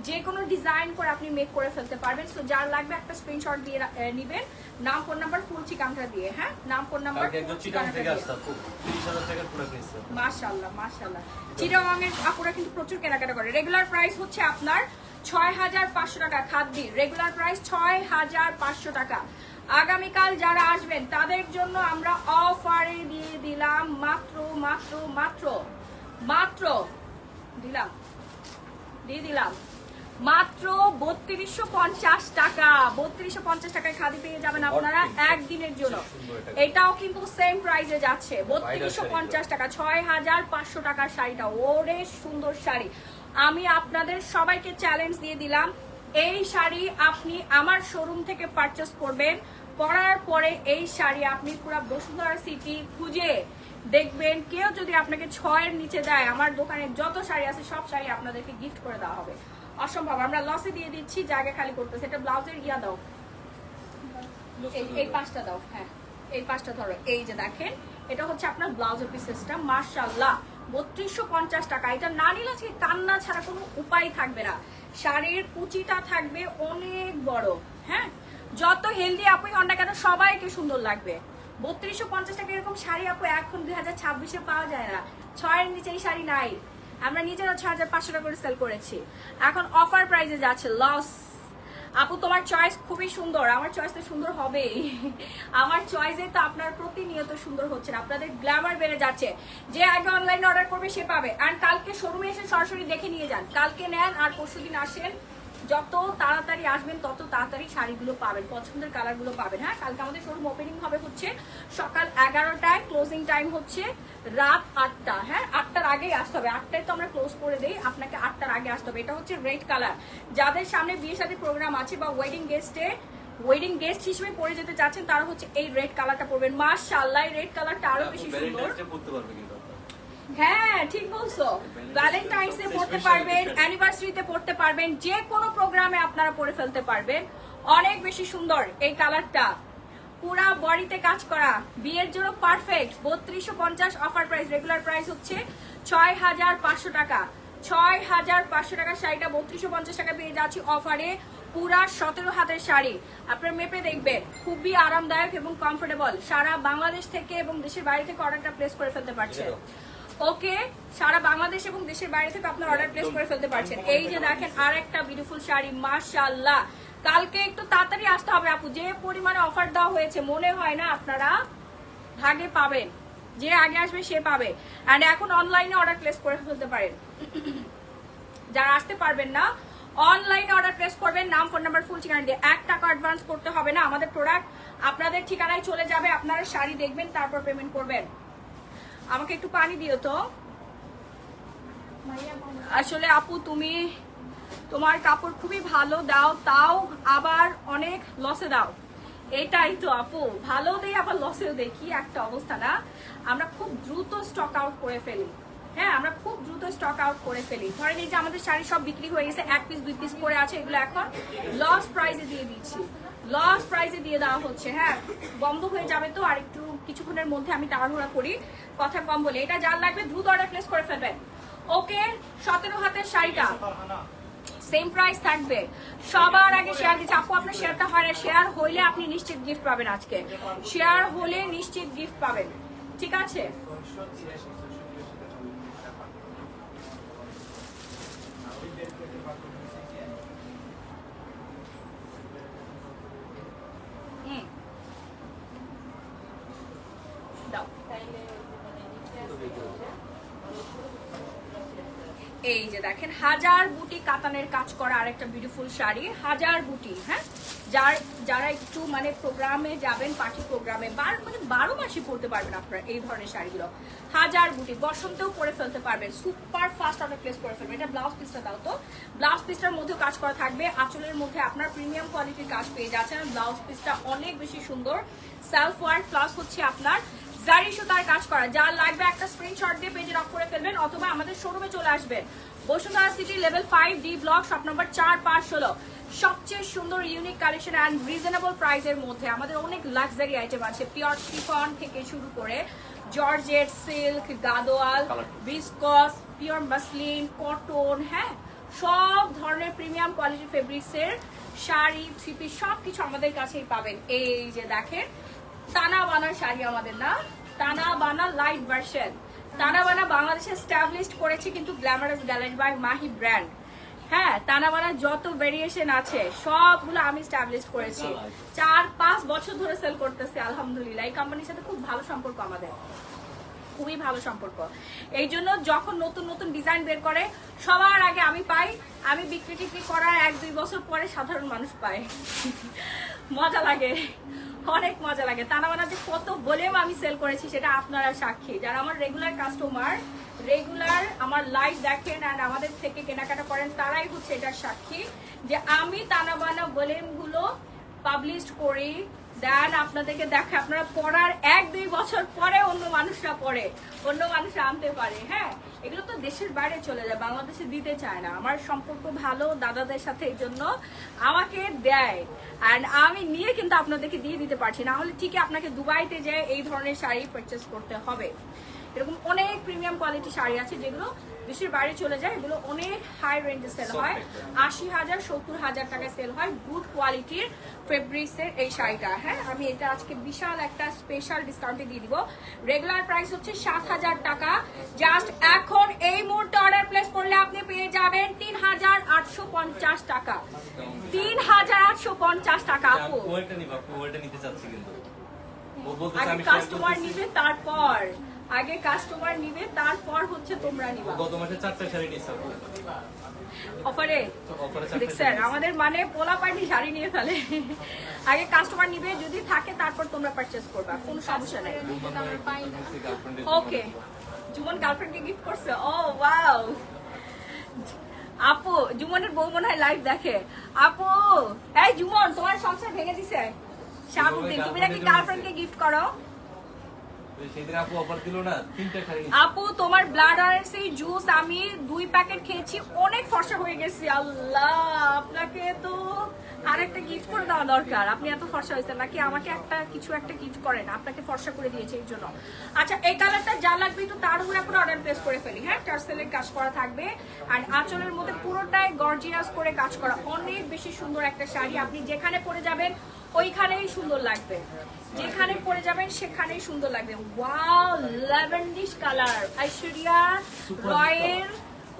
যে কোনো ডিজাইন করে আপনি মেক করে ফেলতে পারবেন। সো যার লাগবে একটা স্ক্রিনশট দিয়ে নিবেন, নাম ফোন নাম্বার ফুল ঠিকানাটা দিয়ে। হ্যাঁ, নাম ফোন নাম্বার মাশাআল্লাহ মাশাআল্লাহ। চিটাগাংয়ের আপুরা কিন্তু প্রচুর কেনাকাটা করে। রেগুলার প্রাইস হচ্ছে আপনার 6500 টাকা খাদ্যি, রেগুলার প্রাইস 6500 টাকা। আগামীকাল যারা আসবেন তাদের জন্য আমরা অফারে দিয়ে দিলাম মাত্র 3250 টাকা। 3250 টাকায় খাদি পেয়ে যাবেন আপনারা একদিনের জন্য। এটাও কিন্তু সেম প্রাইসে যাচ্ছে, 3250 টাকা। 6500 টাকার শাড়িটা, ওরে সুন্দর শাড়ি। আমি আপনাদের সবাইকে চ্যালেঞ্জ দিয়ে দিলাম, এই শাড়ি আপনি আমার শোরুম থেকে পারচেস করবেন, পরার পরে এই শাড়ি আপনি পুরো বসুন্ধরা সিটি খুঁজে দেখবেন। কেউ যদি আপনাকে 6-এর নিচে দেয়, আমার দোকানে যত শাড়ি আছে সব শাড়ি আপনাদেরকে গিফট করে দেওয়া হবে। অসম্ভব, আমরা লসে দিয়ে দিচ্ছি, জায়গা খালি করতেছে। এটা ব্লাউজের ইয়া দাও, এই পাঁচটা দাও। হ্যাঁ, এই পাঁচটা ধরো। এই যে দেখেন, এটা হচ্ছে আপনার ব্লাউজের পিসেসটা। মাশাআল্লাহ, 3250 টাকা। এটা না নিলে আজকে কান্না ছাড়া কোনো উপায় থাকবে না। শাড়ির কুচিটা থাকবে অনেক বড়। হ্যাঁ, যত হেলদি আপুই হন না কেন সবাইকে সুন্দর লাগবে। 3250 টাকা এরকম শাড়ি আপু এখন 2026-এ পাওয়া যায় না। 6-এর নিচে এই শাড়ি নাই। আমরা নিজেরা 6500 টাকা করে সেল করেছি, এখন অফার প্রাইসে যাচ্ছে, লস। আপু তোমার চয়েস খুবই সুন্দর, আমার চয়েস তো সুন্দর হবেই। আমার চয়েসে তো আপনার প্রতিনিয়ত সুন্দর হচ্ছে, আপনাদের গ্ল্যামার বেড়ে যাচ্ছে। যে আগে অনলাইনে অর্ডার করবে সে পাবে। আর কালকে শোরুমে এসে সরাসরি দেখে নিয়ে যান, কালকে নেন আর পরশুদিন আসেন। যত তাড়াতাড়ি আসবেন তত তাড়াতাড়ি শাড়িগুলো পাবেন, পছন্দের কালারগুলো পাবেন। হ্যাঁ, কালকে আমাদের শোরুম ওপেনিং হবে হচ্ছে সকাল 11টায়, ক্লোজিং টাইম হচ্ছে রাত 8টা। হ্যাঁ, 8টার আগেই আসতে হবে, 8টায় তো আমরা ক্লোজ করে দেই, আপনাকে 8টার আগে আসতে হবে। এটা হচ্ছে রেড কালার। যাদের সামনে বিয়ে শাদী প্রোগ্রাম আছে বা ওয়েডিং গেস্ট হিসেবে পরে যেতে চাচ্ছেন তারা হচ্ছে এই রেড কালারটা পরবেন। মাশাআল্লাহ, এই রেড কালারটা আরো বেশি সুন্দর। হ্যাঁ, ঠিক বলছো, ভ্যালেন্টাইন্সে পড়তে পারবেন, অ্যানিভার্সারিতে পড়তে পারবেন, যে কোনো প্রোগ্রামে আপনারা পরে ফেলতে পারবেন। অনেক বেশি সুন্দর এই কালারটা, পুরা বডিতে কাজ করা, বিয়ের জন্য perfect. 3250 offer price, regular price হচ্ছে 6500 টাকা। 6500 টাকার শাড়িটা 3250 টাকা পেয়ে যাচ্ছি অফারে। পুরা 17 হাতের শাড়ি, আপনার মেপে দেখবেন, খুবই আরামদায়ক এবং কমফোর্টেবল। সারা বাংলাদেশ থেকে এবং দেশের বাইরে থেকে অর্ডারটা প্লেস করে ফেলতে পারছেন। ওকে, সারা বাংলাদেশ এবং দেশের বাইরে থেকে আপনার অর্ডার প্লেস করে ফেলতে পারছেন। এই যে দেখেন আরেকটা বিউটিফুল শাড়ি, মাশাআল্লাহ। কালকে একটু তাড়াতাড়ি আসতে হবে আপু, যে পরিমাণে অফার দেওয়া হয়েছে মনে হয় না আপনারা ভাগে পাবেন, যে আগে আসবে সে পাবে। অ্যান্ড এখন অনলাইনে অর্ডার প্লেস করে ফেলতে পারেন। যারা আসতে পারবেন না অনলাইনে অর্ডার প্লেস করবেন, নাম ফোন নাম্বার ফুল ঠিকানা দিয়ে। 1 টাকা অ্যাডভান্স করতে হবে না, আমাদের প্রোডাক্ট আপনাদের ঠিকানায় চলে যাবে, আপনারা শাড়ি দেখবেন তারপর পেমেন্ট করবেন। আমাকে একটু পানি দিও তো। আসলে আপু তুমি তোমার কাপড় খুবই ভালো দাও, তাও আবার অনেক লসে দাও। এটাই তো আপু, ভালো দেই আবার লসেও দেই, কি একটা অবস্থা না। আমরা খুব দ্রুত স্টক আউট করে ফেলি। হ্যাঁ, আমরা খুব দ্রুত স্টক আউট করে ফেলি। ধরেন এই যে আমাদের শাড়ি সব বিক্রি হয়ে গেছে, 1 পিস 2 পিস পরে আছে, এগুলো এখন লস প্রাইসে দিয়ে দিচ্ছি, লস প্রাইসে দিয়ে দেওয়া হচ্ছে। হ্যাঁ, বন্ধ হয়ে যাবে তো, আর একটু কিছুক্ষণের মধ্যে আমি তাড়াহুড়া করি, কথা কম বলে। এটা যার লাগবে দ্রুত অর্ডার প্লেস করে ফেলবেন। ওকে, 17 হাতের শাড়িটা সেম প্রাইস থাকবে। সবার আগে শেয়ার দিচ্ছে আপু, আপনার শেয়ারটা হয় না, শেয়ার হইলে আপনি নিশ্চিত গিফট পাবেন। আজকে শেয়ার হলে নিশ্চিত গিফট পাবেন, ঠিক আছে? দাও। এই যে দেখেন, হাজার বুটি কাতানের কাজ করা আরেকটা বিউটিফুল শাড়ি, হাজার বুটি। হ্যাঁ, যারা একটু মানে প্রোগ্রামে যাবেন, পার্টি প্রোগ্রামে, মানে 12 মাসই পরতে পারবেন আপনারা এই ধরনের শাড়িগুলো। হাজার বুটি, বসন্তেও পরে ফেলতে পারবেন, সুপার ফাস্ট অর্ডার প্লেস করে ফেলবেন। এটা ব্লাউজ পিসটা দাও তো। ব্লাউজ পিসটার মধ্যেও কাজ করা থাকবে, আঁচলের মধ্যে আপনার প্রিমিয়াম কোয়ালিটির কাজ পেয়ে যাচ্ছেন। ব্লাউজ পিসটা অনেক বেশি সুন্দর, সেলফ ওয়ার্ক প্লাস হচ্ছে আপনার জারি সুতার কাজ করা। যা লাগবে একটা স্ক্রিনশট দিয়ে পেজে লক করে ফেলবেন, অথবা আমাদের শোরুমে চলে আসবেন, Bashundhara city level 5D block, shop number 4-5-16। সবচেয়ে সুন্দর ইউনিক কালেকশন অ্যান্ড রিজনেবল প্রাইসের মধ্যে আমাদের অনেক লাক্সারি আইটেম আছে, পিওর শিফন থেকে শুরু করে georgette, silk, Gadwal, viscose, pure muslin, cotton, হ্যাঁ, সব ধরনের প্রিমিয়াম কোয়ালিটি ফেব্রিক্সের শাড়ি, থ্রি পিস সবকিছু আমাদের কাছেই পাবেন। এই যে দেখেন, টানা বানা শাড়ি আমাদের, না টানা বানা লাইট ভার্সন। টানা বানা বাংলাদেশে এস্টাবলিশড করেছে কিন্তু glamorous gallery by Mahi brand. হ্যাঁ, টানা বানা যত ভেরিয়েশন আছে সবগুলো আমি এস্টাবলিশড করেছি, 4-5 বছর ধরে সেল করতেছি আলহামদুলিল্লাহ। এই কোম্পানির সাথে খুব ভালো সম্পর্ক আমাদের, খুবই ভালো সম্পর্ক। এই জন্য যখন নতুন নতুন ডিজাইন বের করে সবার আগে আমি পাই, আমি বিক্রি টিক্রি করার 1-2 বছর পরে সাধারণ মানুষ পায়। মজা লাগে, অনেক মজা লাগে। তানাবানা যে কত বলেও আমি সেল করেছি সেটা আপনারা সাক্ষী, যারা আমার রেগুলার কাস্টমার, রেগুলার আমার লাইভ দেখেন অ্যান্ড আমাদের থেকে কেনাকাটা করেন, তারাই হচ্ছে এটার সাক্ষী যে আমি তানাবানা বলেমগুলো পাবলিশ করি, দেন আপনাদেরকে দেখে, আপনারা পড়ার 1-2 বছর পরে অন্য মানুষরা পড়ে, অন্য মানুষরা আনতে পারে। হ্যাঁ, এগুলো তো দেশের বাইরে চলে যায়, বাংলাদেশে দিতে চায় না। আমার সম্পর্ক ভালো দাদাদের সাথে, এই জন্য আমাকে দেয়, অ্যান্ড আমি নিয়ে কিন্তু আপনাদেরকে দিয়ে দিতে পারছি, না হলে ঠিকই আপনাকে দুবাইতে যেয়ে এই ধরনের শাড়ি পারচেস করতে হবে। এরকম অনেক প্রিমিয়াম কোয়ালিটি শাড়ি আছে যেগুলো দেশের বাইরে চলে যায়, এগুলো অনেক হাই রেঞ্জে সেল হয়, 80,000-70,000 টাকায় সেল হয়, গুড কোয়ালিটির ফেব্রিক্সের এই শাড়িটা। হ্যাঁ, আমি এটা আজকে বিশাল একটা স্পেশাল ডিসকাউন্টে দিয়ে দিব। রেগুলার প্রাইস হচ্ছে 7,000 টাকা, জাস্ট এখন এই মুহূর্তে অর্ডার প্লেস করলে আপনি পেয়ে যাবেন 3,850 টাকা, 3,850 টাকা। আপু আগে কাস্টমার নিবে, তারপর আগে কাস্টমার নিবে, তারপর হচ্ছে তোমরা নিবা। গত মাসে 4টা শাড়ি নিয়েছি অফারে দেখছেন, আমাদের মানে পোলা পাইনি শাড়ি নিয়ে ফেলে। আগে কাস্টমার নিবে, যদি থাকে তারপর তোমরা পারচেজ করবা, কোনো সমস্যা নাই। ওকে, জুমন গার্লফ্রেন্ডকে গিফট করছে, ও ওয়াও। আপু, জুমনের বউ মনে হয় লাইভ দেখে। আপু, এই জুমন, তোমার সংসার ভেঙে দিছে শাহাবুদ্দিন, তুমি নাকি গার্লফ্রেন্ডকে গিফট করো। আপু, তোমার ব্লাড অরেঞ্জ জুস আমি 2 প্যাকেট খেয়েছি, অনেক ফর্সা হয়ে গেছি। আল্লাহ, আপনাকে তো আরেকটা গিফট করে দেওয়া দরকার, আপনি এত ফর্সা হয়েছেন, নাকি আমাকে কিছু একটা গিফট করেন, আপনাকে ফর্সা করে দিয়েছে এই জন্য। আচ্ছা, এই কালারটা যা লাগবে একটু তাড়াহুড়া করে অর্ডার প্লেস করে ফেলি। হ্যাঁ, টার্সেলের কাজ করা থাকবে, আর আঁচলের মধ্যে পুরোটাই গর্জিয়াস করে কাজ করা, অনেক বেশি সুন্দর একটা শাড়ি। আপনি যেখানে পরে যাবেন ওইখানেই সুন্দর লাগবে, যেখানে পরে যাবেন সেখানেই সুন্দর লাগবে। ওয়াও, ল্যাভেন্ডিশ কালার,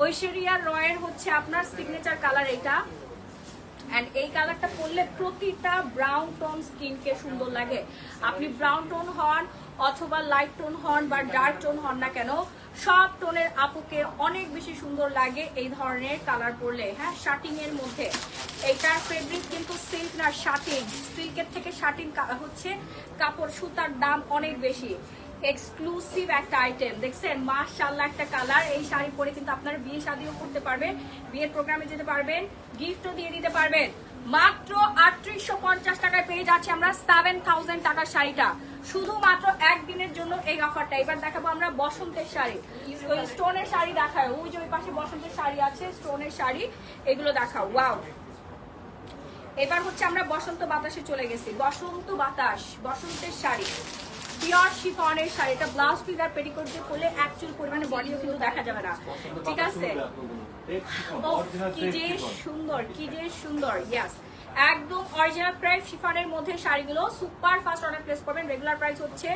ঐশ্বরিয়া রয়ের হচ্ছে আপনার সিগনেচার কালার এটা, এন্ড এই কালারটা পরলে প্রতিটা ব্রাউন টোন স্কিনকে সুন্দর লাগে। আপনি ব্রাউন টোন হন অথবা লাইট টোন হন বা ডার্ক টোন হন না কেন, সব টোনের আপুকে অনেক বেশি সুন্দর লাগে এই ধরনের কালার পরলে। হ্যাঁ, শার্টিং এর মধ্যে এইটার ফেব্রিক কিন্তু সিল্ক না, শার্টিং। সিল্কের থেকে শার্টিং হচ্ছে কাপড়, সুতার দাম অনেক বেশি। এক্সক্লুসিভ একটা আইটেম দেখছেন, মাশাআল্লাহ একটা কালার। এই শাড়ি পরে কিন্তু আপনারা বিয়ে শাদিও করতে পারবেন, বিয়ের প্রোগ্রামে যেতে পারবেন, গিফটও দিয়ে দিতে পারবেন। মাত্র 3850 টাকায় পেয়ে যাচ্ছে আমরা 7000 টাকার শাড়িটা, শুধুমাত্র একদিনের জন্য এই অফারটা। এবার দেখাবো আমরা বসন্তের শাড়ি, ওই স্টোনের শাড়ি দেখায়, ওই যে ওই পাশে বসন্তের শাড়ি আছে, স্টোনের শাড়ি, এগুলো দেখাও। ওয়াও, এবার হচ্ছে আমরা বসন্ত বাতাসে চলে গেছি। বসন্ত বাতাস, বসন্তের শাড়ি, পিওর শিফনের শাড়ি। এটা ব্লাউজ পিস আর পেটিকোট দিয়ে করলে অ্যাকচুয়াল পরিমাণে বডিও কিন্তু দেখা যাবে না, ঠিক আছে? কি যে সুন্দর, কি যে সুন্দর। ইয়েস, একদম অরিজিনাল ক্রেপ শিফনের মধ্যে শাড়িগুলো। সুপার ফাস্ট অর্ডার প্লেস করবেন। রেগুলার প্রাইস হচ্ছে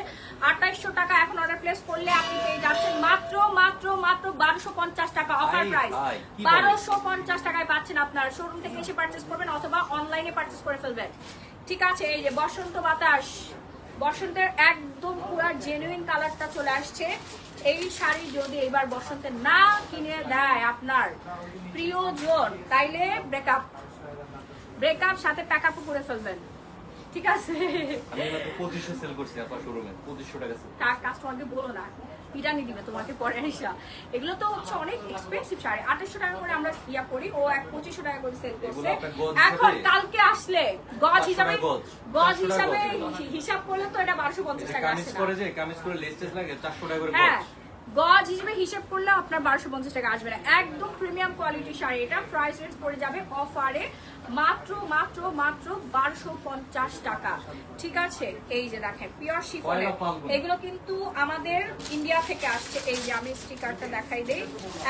2800 টাকা, এখন অর্ডার প্লেস করলে আপনি পেয়ে যাচ্ছেন মাত্র মাত্র মাত্র 1250 টাকা। অফার প্রাইস 1250 টাকায় পাচ্ছেন। আপনার শোরুম থেকে এসে পারচেস করবেন অথবা অনলাইনে পারচেস করে ফেলবেন, ঠিক আছে? এই যে বসন্ত বাতাস, বসন্তের একদম পুরো জেনুইন কালারটা চলে আসছে। এই শাড়ি যদি এবার বসন্তে না কিনে দেয় আপনার প্রিয়জন, তাইলে ব্রেকআপ, ব্রেকআপ সাথে প্যাকআপও করে ফেলবেন, ঠিক আছে? আমি মাত্র 2500 সেল করছি আপনার শোরুমে, 2500 টাকা সেল। তার কাস্টমারকে বলো না, পিটানি দিবে তোমাকে পরে আইসা। এগুলো তো হচ্ছে অনেক এক্সপেন্সিভ শাড়ি, 2800 টাকা করে আমরা ইয়া করি, ও 2500 টাকা করে সেল করছে। এখন কালকে আসলে গজ হিসাবে, গজ হিসাবে হিসাব করলে তো এটা 1250 টাকা আসছে। কামিজ করে যে কামিজ করে লেসটেস লাগে 400 টাকা করে। হ্যাঁ, গজ হিসেবে হিসাব করলে আপনার 1250 টাকা আসবে না। একদম প্রিমিয়াম কোয়ালিটির শাড়ি। এটা প্রাইস রেট পড়ে যাবে অফারে মাত্র মাত্র মাত্র 1250 টাকা, ঠিক আছে? এই যে দেখেন পিওর শিফনের, এগুলো কিন্তু আমাদের ইন্ডিয়া থেকে আসছে। এই যে আমি স্টিকারটা দেখাই দেই,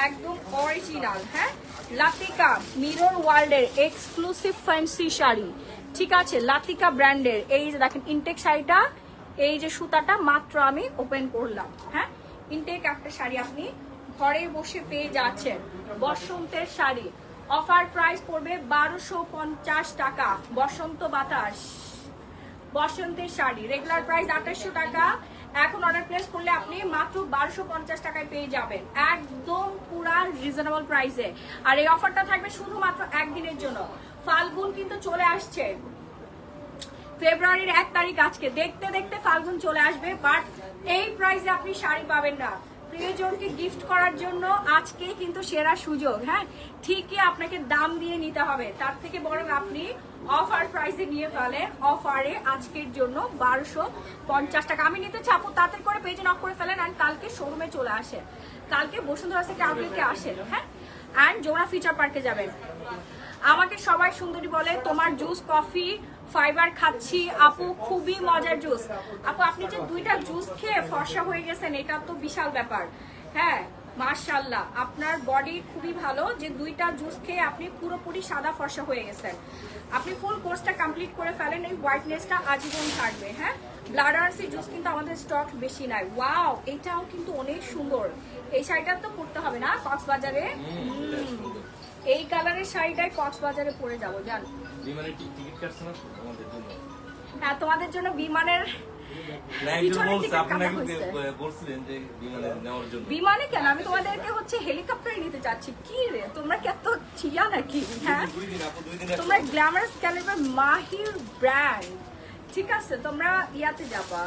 একদম অরিজিনাল। হ্যাঁ, লাতিকা মিরর ওয়ার্ল্ডের এক্সক্লুসিভ ফ্যান্সি শাড়ি, ঠিক আছে? লাতিকা ব্র্যান্ডের। এই যে দেখেন ইনটেক শাড়িটা, এই যে সুতাটা মাত্র আমি ওপেন করলাম। হ্যাঁ, ইনটেক একটা শাড়ি আপনি ঘরে বসে পেয়ে যাচ্ছেন। বসন্তের শাড়ি, অফার প্রাইস পড়বে 1250 টাকা। বসন্ত বাতাস, বসন্তের শাড়ি, রেগুলার প্রাইস 2800 টাকা, এখন অর্ডার প্লেস করলে আপনি মাত্র 1250 টাকায় পেয়ে যাবেন, একদম পুরা রিজনেবল প্রাইসে। আর এই অফারটা থাকবে শুধুমাত্র একদিনের জন্য। ফাল্গুন কিন্তু চলে আসছে, ফেব্রুয়ারির 1 তারিখ আজকে, দেখতে দেখতে ফাল্গুন চলে আসবে, বাট এই প্রাইসে আপনি শাড়ি পাবেন না। প্রিয়জনকে গিফট করার জন্য আজকে কিন্তু সেরা সুযোগ। হ্যাঁ, ঠিকই আপনাকে দাম দিয়ে নিতে হবে, তার থেকে বরং আপনি অফার প্রাইসে নিয়ে ফেলেন। অফারে আজকের জন্য 1250 টাকা। আমি নিতে চাপো, তাড়াতাড়ি করে পেজে নক করে ফেলেন আর কালকে শোরুমে চলে আসে, কালকে বসুন্ধরা থেকে আউটলেটে আসেন। হ্যাঁ, অ্যান্ড যমুনা ফিচার পার্কে যাবেন। আমাকে সবাই সুন্দরী বলে, তোমার জুস কফি ফাইবার খাচ্ছি আপু, খুবই মজার জুস। আপু আপনি যে 2টা জুস খেয়ে ফর্সা হয়ে গেছেন, এটা তো বিশাল ব্যাপার। হ্যাঁ, মাশাআল্লাহ, আপনার বডি খুবই ভালো যে 2টা জুস খেয়ে আপনি পুরোপুরি সাদা ফর্সা হয়ে গেছেন। আপনি ফুল কোর্সটা কমপ্লিট করে ফেলেন, এই হোয়াইটনেসটা আজীবন থাকবে। হ্যাঁ, ব্লাডার্সি জুস কিন্তু আমাদের স্টক বেশি নাই। ওয়াও, এটাও কিন্তু অনেক সুন্দর। এই শাড়িটা তো পরতে হবে না কক্সবাজারে, এই কালারের শাড়িটাই কক্সবাজারে পরে যাবো জান। বিমানের টিকিট কাটছ না আমাদের জন্য? হ্যাঁ, তোমাদের জন্য বিমানের বিমানে কেন, আমি তোমাদেরকে হচ্ছে হেলিকপ্টারে নিতে চাচ্ছি। কি রে, তোমরা কি এত চিয়া নাকি? হ্যাঁ, তোমরা গ্ল্যামারাস ক্যালিবার মাহির ব্র্যান্ড, ঠিক আছে? তোমরা ইয়াতে যাবা,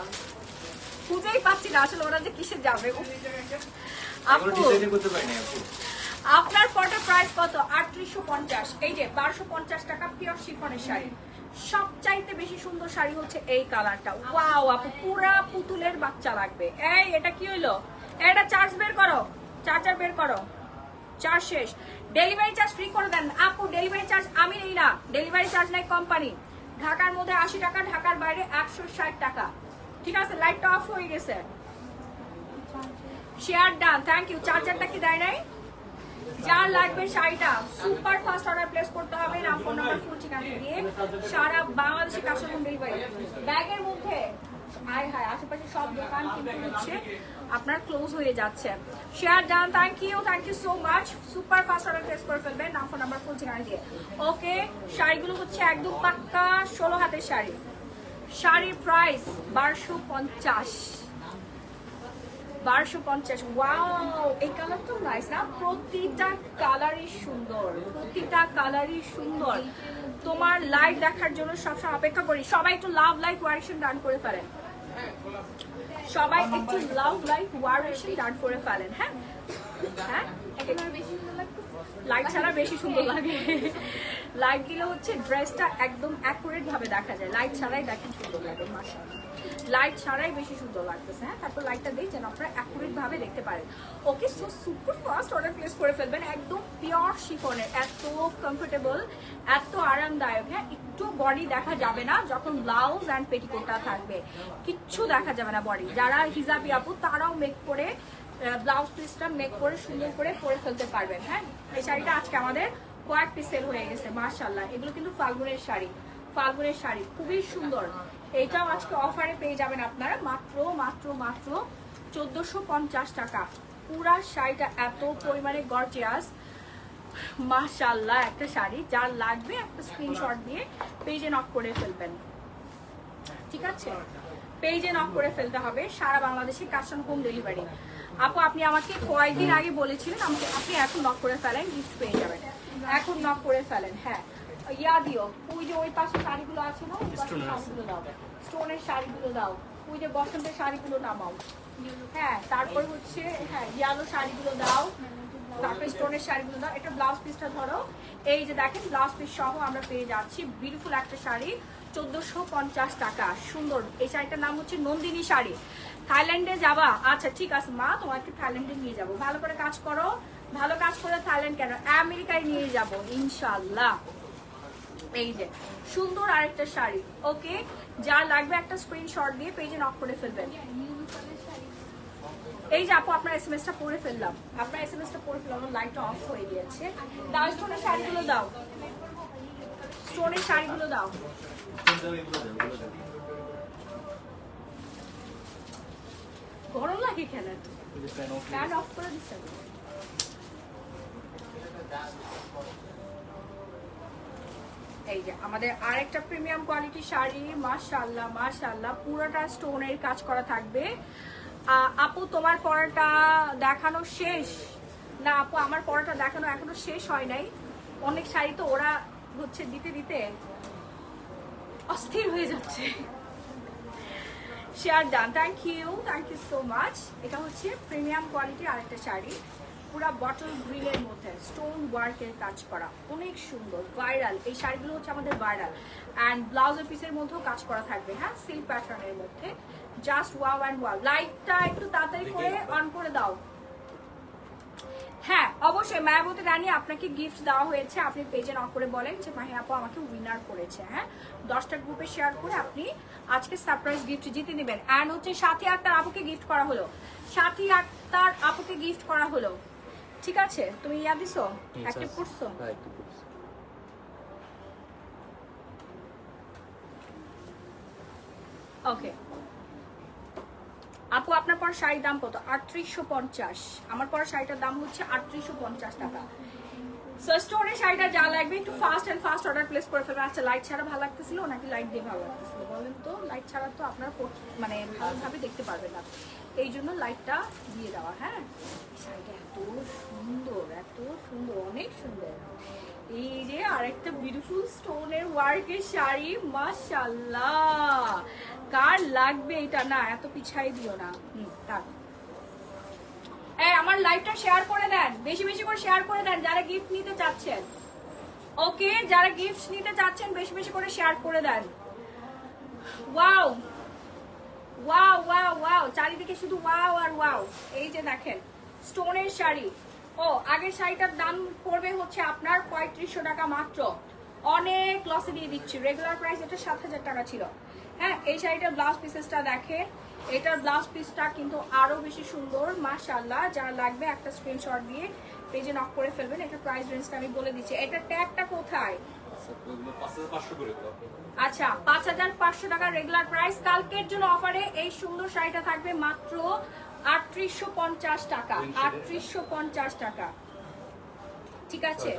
খুঁজেই পাচ্ছি না আসলে ওরা যে কিসে যাবে। আপু আপনার পটের প্রাইস কত? 3850। এই যে 1250 টাকা পিওর শিফনের শাড়ি। সবচাইতে বেশি সুন্দর শাড়ি হচ্ছে এই কালারটা। ওয়াও আপু, পুরা পুতুলের বাচ্চা লাগবে। এই এটা কি হইলো? এটা চার্জ বের করো, চার্জার বের করো, চার্জ শেষ। ডেলিভারি চার্জ ফ্রি করে দেন আপু। ডেলিভারি চার্জ আমি নেই না, ডেলিভারি চার্জ নাই কোম্পানি। ঢাকার মধ্যে 80 টাকা, ঢাকার বাইরে 160 টাকা, ঠিক আছে? লাইটটা অফ হয়ে গেছে, শেয়ার ডান, থ্যাংক ইউ। চার্জারটা কি দেয় নাই? যার লাগবে শাড়িটা সুপার ফাস্ট অর্ডার প্লেস করতে হবে, নাম ফোন নাম্বার ফুল ঠিকানা দিয়ে সারা বাংলাদেশে ক্যাশ অন ডেলিভারি। ব্যাগের মধ্যে আয় হায় আশেপাশে সব দোকান কিন্তু হচ্ছে আপনার ক্লোজ হয়ে যাচ্ছে। Share done, thank you so much. Super fast order place করে ফেলবেন নাম ফোন নাম্বার ফুল ঠিকানা দিয়ে। ওকে, শাড়িগুলো হচ্ছে একদম পাক্কা 16 হাতের শাড়ি। শাড়ির প্রাইস 1250। 1250। ওয়াও, এই কালার তো নাইস না? প্রতিটা কালারই সুন্দর, প্রতিটা কালারই সুন্দর। তোমার লাইভ দেখার জন্য সবসময় অপেক্ষা করি। সবাই একটু লাভ লাইক ওয়ারেশন ডান করে ফেলেন, সবাই একটু লাভ লাইক ওয়ারেশন ডান করে ফেলেন। হ্যাঁ হ্যাঁ, লাইট ছাড়া বেশি সুন্দর লাগে। লাইট দিলে হচ্ছে ড্রেসটা একদম অ্যাকুরেট ভাবে দেখা যায়, লাইট ছাড়াই দেখেন সুন্দর লাগে। মাশাআল্লাহ, লাইট ছাড়াই বেশি সুন্দর লাগতেছে। হ্যাঁ, তারপর লাইটটা দিই যেন আপনারা অ্যাকুরেট ভাবে দেখতে পারেন। Okay, so super fast order place করে ফেলবেন। একদম পিওর শিফনের, এত কমফোর্টেবল, এত আরামদায়ক। হ্যাঁ, একটু বডি দেখা যাবে না যখন ব্লাউজ অ্যান্ড পেটিকোটটা থাকবে, কিচ্ছু দেখা যাবে না বডি। যারা হিজাবি আপু তারাও মেক করে ব্লাউজ পিসটা মেক করে সুন্দর করে পরে ফেলতে পারবেন। হ্যাঁ, এই শাড়িটা আজকে আমাদের কয়েক পিস সেল হয়ে গেছে মাশাআল্লাহ। এগুলো কিন্তু ফাল্গুনের শাড়ি, ফাল্গুনের শাড়ি খুবই সুন্দর। এইটাও আজকে অফারে পেয়ে যাবেন আপনারা মাত্র মাত্র মাত্র 1450 টাকা। পুরা শাড়িটা এত পরিমাণে গর্জিয়াস মাশাআল্লাহ একটা শাড়ি। যার লাগবে একটা স্ক্রিনশট দিয়ে পেজে নক করে ফেলবেন, ঠিক আছে? পেজে নক করে ফেলতে হবে। সারা বাংলাদেশে ক্যাশ অন হোম ডেলিভারি। আপু আপনি আমাকে কয়েকদিন আগে বলেছিলেন আমাকে, আপনি এখন নক করে ফেলেন, গিফট পেয়ে যাবেন। এখন নক করে ফেলেন। হ্যাঁ, ইয়া দিও, ওই যে ওই পাশে শাড়িগুলো আছে না, ওই পাশে শাড়িগুলো দাও, স্টোনের শাড়িগুলো দাও, ওই যে বসন্তের শাড়িগুলো নামাও। হ্যাঁ, তারপর হচ্ছে হ্যাঁ ইয়ালো শাড়িগুলো দাও, তারপর স্টোনের শাড়িগুলো দাও। এটা ব্লাউজ পিসটা ধরো, এই যে দেখেন ব্লাউজ পিস সহ আমরা পেয়ে যাচ্ছি বিউটিফুল একটা শাড়ি 1450 টাকা। সুন্দর এই শাড়িটার নাম হচ্ছে নন্দিনী শাড়ি। থাইল্যান্ডে যাবা? আচ্ছা ঠিক আছে মা, তোমাকে থাইল্যান্ডে নিয়ে যাবো। ভালো করে কাজ করো, ভালো কাজ করে থাইল্যান্ড কেন, আমেরিকায় নিয়ে যাবো ইনশাল্লাহ। এই যে সুন্দর আরেকটা শাড়ি। ওকে, যা লাগবে একটা স্ক্রিনশট দিয়ে পেজে নক করে ফেলবেন। এই যে আপু আপনার এসএমএসটা পড়ে ফেললাম, আপনার এসএমএসটা পড়ে ফেললাম, আমার লাইটটা অফ হয়ে গিয়েছে। দাও স্টোনের শাড়িগুলো দাও, স্টোনের শাড়িগুলো দাও। গরম লাগে কেন? ফ্যান অফ করে দিচ্ছে। এই যে আমাদের আরেকটা প্রিমিয়াম কোয়ালিটি শাড়ি মাশাআল্লাহ মাশাআল্লাহ, পুরোটা স্টোনের কাজ করা থাকবে। আপু তোমার পরাটা দেখানো শেষ? না আপু, আমার পরাটা দেখানো এখনো শেষ হয় নাই। অনেক শাড়ি তো ওরা হচ্ছে দিতে দিতে অস্থির হয়ে যাচ্ছে। Share done, thank you so much. এটা হচ্ছে প্রিমিয়াম কোয়ালিটির আরেকটা শাড়ি, পুরা বটল গ্রিনের মধ্যে স্টোন ওয়ার্কের কাজ করা, অনেক সুন্দর, ভাইরাল। এই শাড়িগুলো হচ্ছে আমাদের ভাইরাল। অ্যান্ড ব্লাউজের পিসের মধ্যেও কাজ করা থাকবে। হ্যাঁ, সিল্ক প্যাটার্নের মধ্যে, জাস্ট ওয়াও অ্যান্ড ওয়াও। লাইটটা একটু তাড়াতাড়ি করে অন করে দাও। হ্যাঁ অবশ্যই মায়াবতী রানী, আপনাকে গিফট দেওয়া হয়েছে। আপনি পেজে নক করে বলেন যে মাহি আপু আমাকে উইনার করেছে। হ্যাঁ, 10টা গ্রুপে শেয়ার করে আপনি আজকে সারপ্রাইজ গিফট জিতে নেবেন। অ্যান্ড হচ্ছে সাথী আক্তার আপুকে গিফট করা হলো, সাথী আক্তার আপুকে গিফট করা হলো। ঠিক আছে, তুমি ইয়া দিছো, অ্যাক্টিভ করছো? ওকে আপু, আপনার পর শাড়ির দাম কত? 3850। আমার পর শাড়িটার দাম হচ্ছে 3850 টাকা। সো স্টোনের শাড়িটা যা লাগবে একটু ফাস্ট অর্ডার প্লেস করে ফেলবেন। আচ্ছা, লাইট ছাড়া ভালো লাগতেছিল নাকি লাইট দিয়ে ভালো লাগতেছিল বলেন তো? লাইট ছাড়া তো আপনারা মানে ভালোভাবে দেখতে পারবেন না, এই জন্য লাইটটা দিয়ে দেওয়া। হ্যাঁ, শাড়িটা এত সুন্দর, এত সুন্দর, অনেক সুন্দর। এই যে আরেকটা বিউটিফুল স্টোনের ওয়ার্কের শাড়ি মাশাআল্লাহ। কার লাগবে এটা? না এত পিছাই দিও না। তার আমার লাইভটা শেয়ার করে দেন, বেশি বেশি করে শেয়ার করে দেন যারা গিফট নিতে চাচ্ছেন। ওকে, যারা গিফট নিতে চাচ্ছেন বেশি বেশি করে শেয়ার করে দেন। ওয়াও ওয়াও ওয়াও ওয়াও, চারিদিকে শুধু ওয়াও আর ওয়াও। এই যে দেখেন স্টোনের শাড়ি। ও, আগের শাড়িটার দাম পড়বে হচ্ছে আপনার 3500 টাকা মাত্র। অনেক লসে দিয়ে দিচ্ছি, রেগুলার প্রাইস এটা 7000 টাকা ছিল। হ্যাঁ, এই শাড়িটার ব্লাউজ পিসেসটা দেখেন, এটার ব্লাউজ পিসটা কিন্তু আরো বেশি সুন্দর মাশাআল্লাহ। যারা লাগবে একটা স্ক্রিনশট দিয়ে পেজে নক করে ফেলবেন। এটা প্রাইস রেঞ্জটা আমি বলে দিচ্ছি। এটা ট্যাগটা কোথায়? আচ্ছা 5500 টাকা রেগুলার প্রাইস। কালকের জন্য অফারে এই সুন্দর শাড়িটা থাকবে মাত্র 3850 টাকা। 3850 টাকা, ঠিক আছে।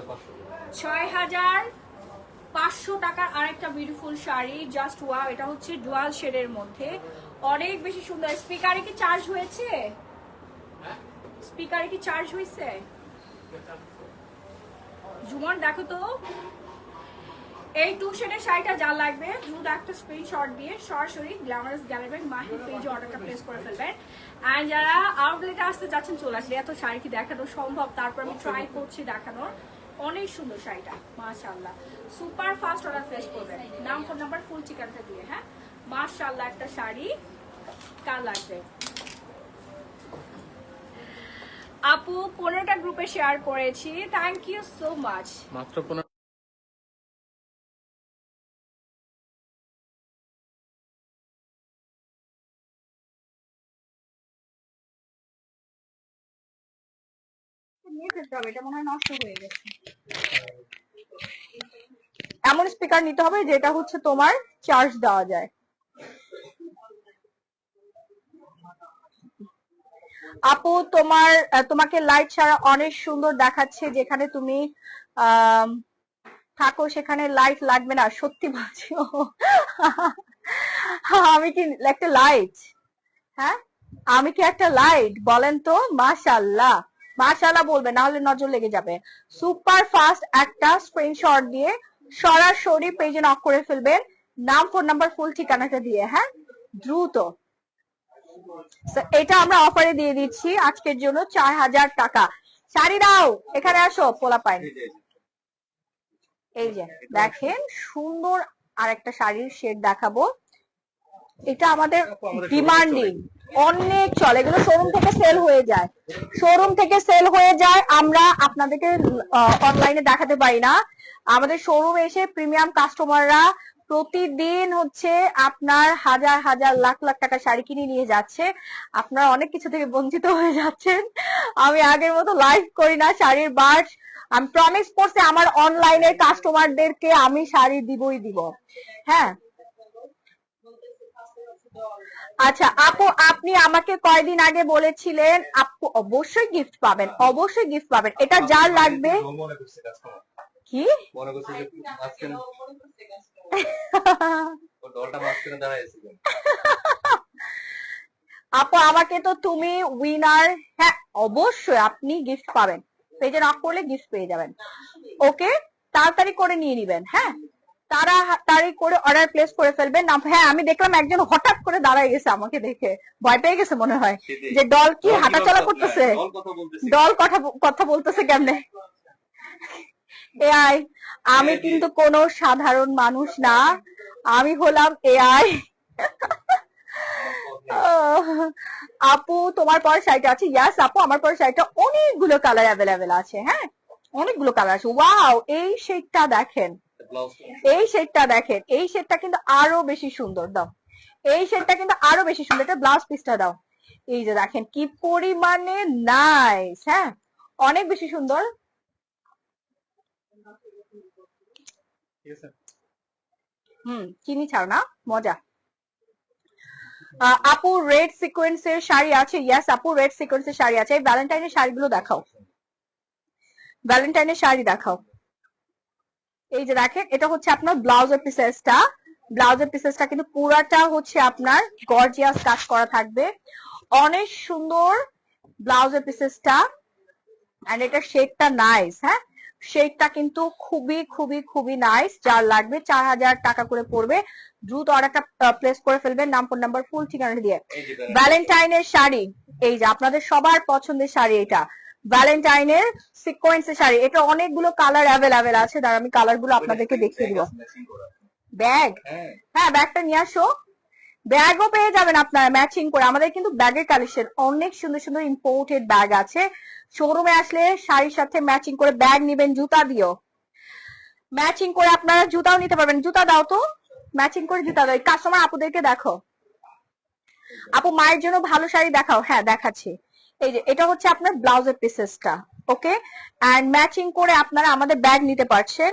6500 টাকার আরেকটা বিউটিফুল শাড়ি, জাস্ট ওয়াও। এটা হচ্ছে ডুয়াল শেডের মধ্যে, অনেক বেশি সুন্দর। স্পিকারে কি চার্জ হয়েছে? স্পিকারে কি চার্জ হয়েছে? জুমন দেখো তো। এই 2 শেডের শাড়িটা যা লাগবে দ্রুত একটা স্ক্রিনশট দিয়ে সরাসরি গ্ল্যামারাস গ্যালারি মাহি পেজে অর্ডারটা প্লেস করে ফেলবেন। আর যারা আউটলেটে আসতে যাচ্ছেন চলে আসলে, এত শাড়ি কি দেখানো সম্ভব? তারপর আমি ট্রাই করছি দেখানোর। অনেক সুন্দর শাড়িটা, মাশাআল্লাহ। সুপার ফাস্ট অর্ডার প্লেস করবেন, নাম ফোন নাম্বার ফুল ঠিকানাটা দিয়ে। হ্যাঁ, মাশাআল্লাহ একটা শাড়ি। কার লাগবে? আপু 15টা গ্রুপে শেয়ার করেছি, থ্যাংক ইউ সো মাচ। মাত্র 15 নিয়ে ফেলতে হবে, এটা মনে হয় নষ্ট হয়ে গেছে। এমন স্পিকার নিতে হবে যেটা হচ্ছে তোমার চার্জ দেওয়া যায়। আপু তোমাকে লাইট ছাড়া অনেক সুন্দর দেখাচ্ছে, যেখানে তুমি থাকো সেখানে লাইট লাগবে না, সত্যি বলছি। আমি কি একটা লাইট? হ্যাঁ, আমি কি একটা লাইট বলেন তো? মাশাআল্লাহ, মাশাআল্লাহ বলবে, না হলে নজর লেগে যাবে। সুপার ফাস্ট একটা স্ক্রিনশট দিয়ে সরাসরি পেজে নক করে ফেলবেন, নাম ফোন নাম্বার ফুল ঠিকানাটা দিয়ে। হ্যাঁ, দ্রুত। এটা আমরা অফারে দিয়ে দিচ্ছি আজকের জন্য 4000 টাকা। শাড়ি দাও, এখানে আসো পোলাপাইন। এই যে দেখেন সুন্দর আরেকটা শাড়ির শেড দেখাবো। এটা আমাদের ডিমান্ডিং, অনেক চলে, এগুলো শোরুম থেকে সেল হয়ে যায়। শোরুম থেকে সেল হয়ে যায়, আমরা আপনাদেরকে অনলাইনে দেখাতে পারি না। আমাদের শোরুমে এসে প্রিমিয়াম কাস্টমাররা প্রতিদিন হচ্ছে আপনার হাজার হাজার লাখ লাখ টাকা শাড়ি কিনে নিয়ে যাচ্ছে। আপনারা অনেক কিছু থেকে বঞ্চিত হয়ে যাচ্ছেন। আমি আগের মতো লাইভ করি না শাড়ির বার্স। আমি প্রমিস করছি আমার অনলাইনের কাস্টমারদেরকে আমি শাড়ি দিবই দিব। হ্যাঁ, আচ্ছা আপু, আপনি আমাকে কয়দিন আগে বলেছিলেন আপু অবশ্যই গিফট পাবেন, অবশ্যই গিফট পাবেন। এটা যার লাগবে। কি মনে করছে যে মাঝখানে ও ডলটা মাঝখানে দাঁড়াইছিল। আপু আমাকে তো তুমি উইনার। হ্যাঁ, অবশ্যই আপনি গিফট পাবেন, পেজে নক করলে গিফট পেয়ে যাবেন। ওকে, তাড়াতাড়ি করে নিয়ে নিবেন। হ্যাঁ, তাড়াতাড়ি করে অর্ডার প্লেস করে ফেলবেন। হ্যাঁ, আমি দেখলাম একজন হঠাৎ করে দাঁড়ায় গেছে, আমাকে দেখে ভয় পেয়ে গেছে মনে হয়, যে ডল কি হাঁটাচলা করতেছে, ডল কথা বলতেছে কেমনে। এআই, আমি কিন্তু কোনো সাধারণ মানুষ না, আমি হলাম এআই। আপু তোমার পর শাড়িটা আছে? ইয়াস আপু, আমার পর শাড়িটা অনেকগুলো কালার অ্যাভেলেবেল আছে। হ্যাঁ, অনেকগুলো কালার আছে। ওয়াও, এই শেডটা দেখেন, এই শেডটা দেখেন, এই শেডটা কিন্তু আরো বেশি সুন্দর। দাও, এই শেডটা কিন্তু আরো বেশি সুন্দর। এটা ব্লাউজ পিসটা দাও। এই যে দেখেন কি পরিমানে নাইস। হ্যাঁ, অনেক বেশি সুন্দর। চিনি ছাড়ো না, মজা। আপু রেড সিকোয়েন্সের শাড়ি আছে? ইয়েস আপু, রেড সিকোয়েন্সের শাড়ি আছে। এই ভ্যালেন্টাইনের শাড়িগুলো দেখাও, ভ্যালেন্টাইনের শাড়ি দেখাও। এই যে দেখেন, এটা হচ্ছে আপনার ব্লাউজের পিসেসটা। ব্লাউজের পিসেসটা কিন্তু পুরাটা হচ্ছে আপনার গর্জিয়াস কাজ করা থাকবে, অনেক সুন্দর ব্লাউজের পিসেসটা। এন্ড এটা শেডটা নাইস। হ্যাঁ, শেডটা কিন্তু খুবই খুবই খুবই নাইস। যার লাগবে 4000 টাকা করে পড়বে, দ্রুত অর্ডারটা প্লেস করে ফেলবেন, নাম ফোন নাম্বার ফুল ঠিকানা দিয়ে। ভ্যালেন্টাইনের শাড়ি, এই যে আপনাদের সবার পছন্দের শাড়ি, এটা ভ্যালেন্টাইনের সিকোয়েন্সের শাড়ি। এটা অনেকগুলো কালার অ্যাভেলেবেল আছে, দাঁড়া আমি কালার গুলো আপনাদেরকে দেখিয়ে দিব। ব্যাগ, হ্যাঁ ব্যাগটা নিয়ে আসো। ব্যাগও পেয়ে যাবেন আপনারা ম্যাচিং করে। আমাদের কিন্তু ব্যাগের কালেকশন অনেক সুন্দর সুন্দর ইম্পোর্টেড ব্যাগ আছে। শোরুমে আসলে শাড়ির সাথে ম্যাচিং করে ব্যাগ নিবেন, জুতা দিও ম্যাচিং করে, আপনারা জুতাও নিতে পারবেন। জুতা দাও তো, ম্যাচিং করে জুতা দাও। কাস্টমার আপুদেরকে দেখো। আপু মায়ের জন্য ভালো শাড়ি দেখাও। হ্যাঁ দেখাচ্ছি। এই যে এটা হচ্ছে আপনার ব্লাউজের পিসেসটা। ওকে, এন্ড ম্যাচিং করে আপনারা আমাদের ব্যাগ নিতে পারছেন।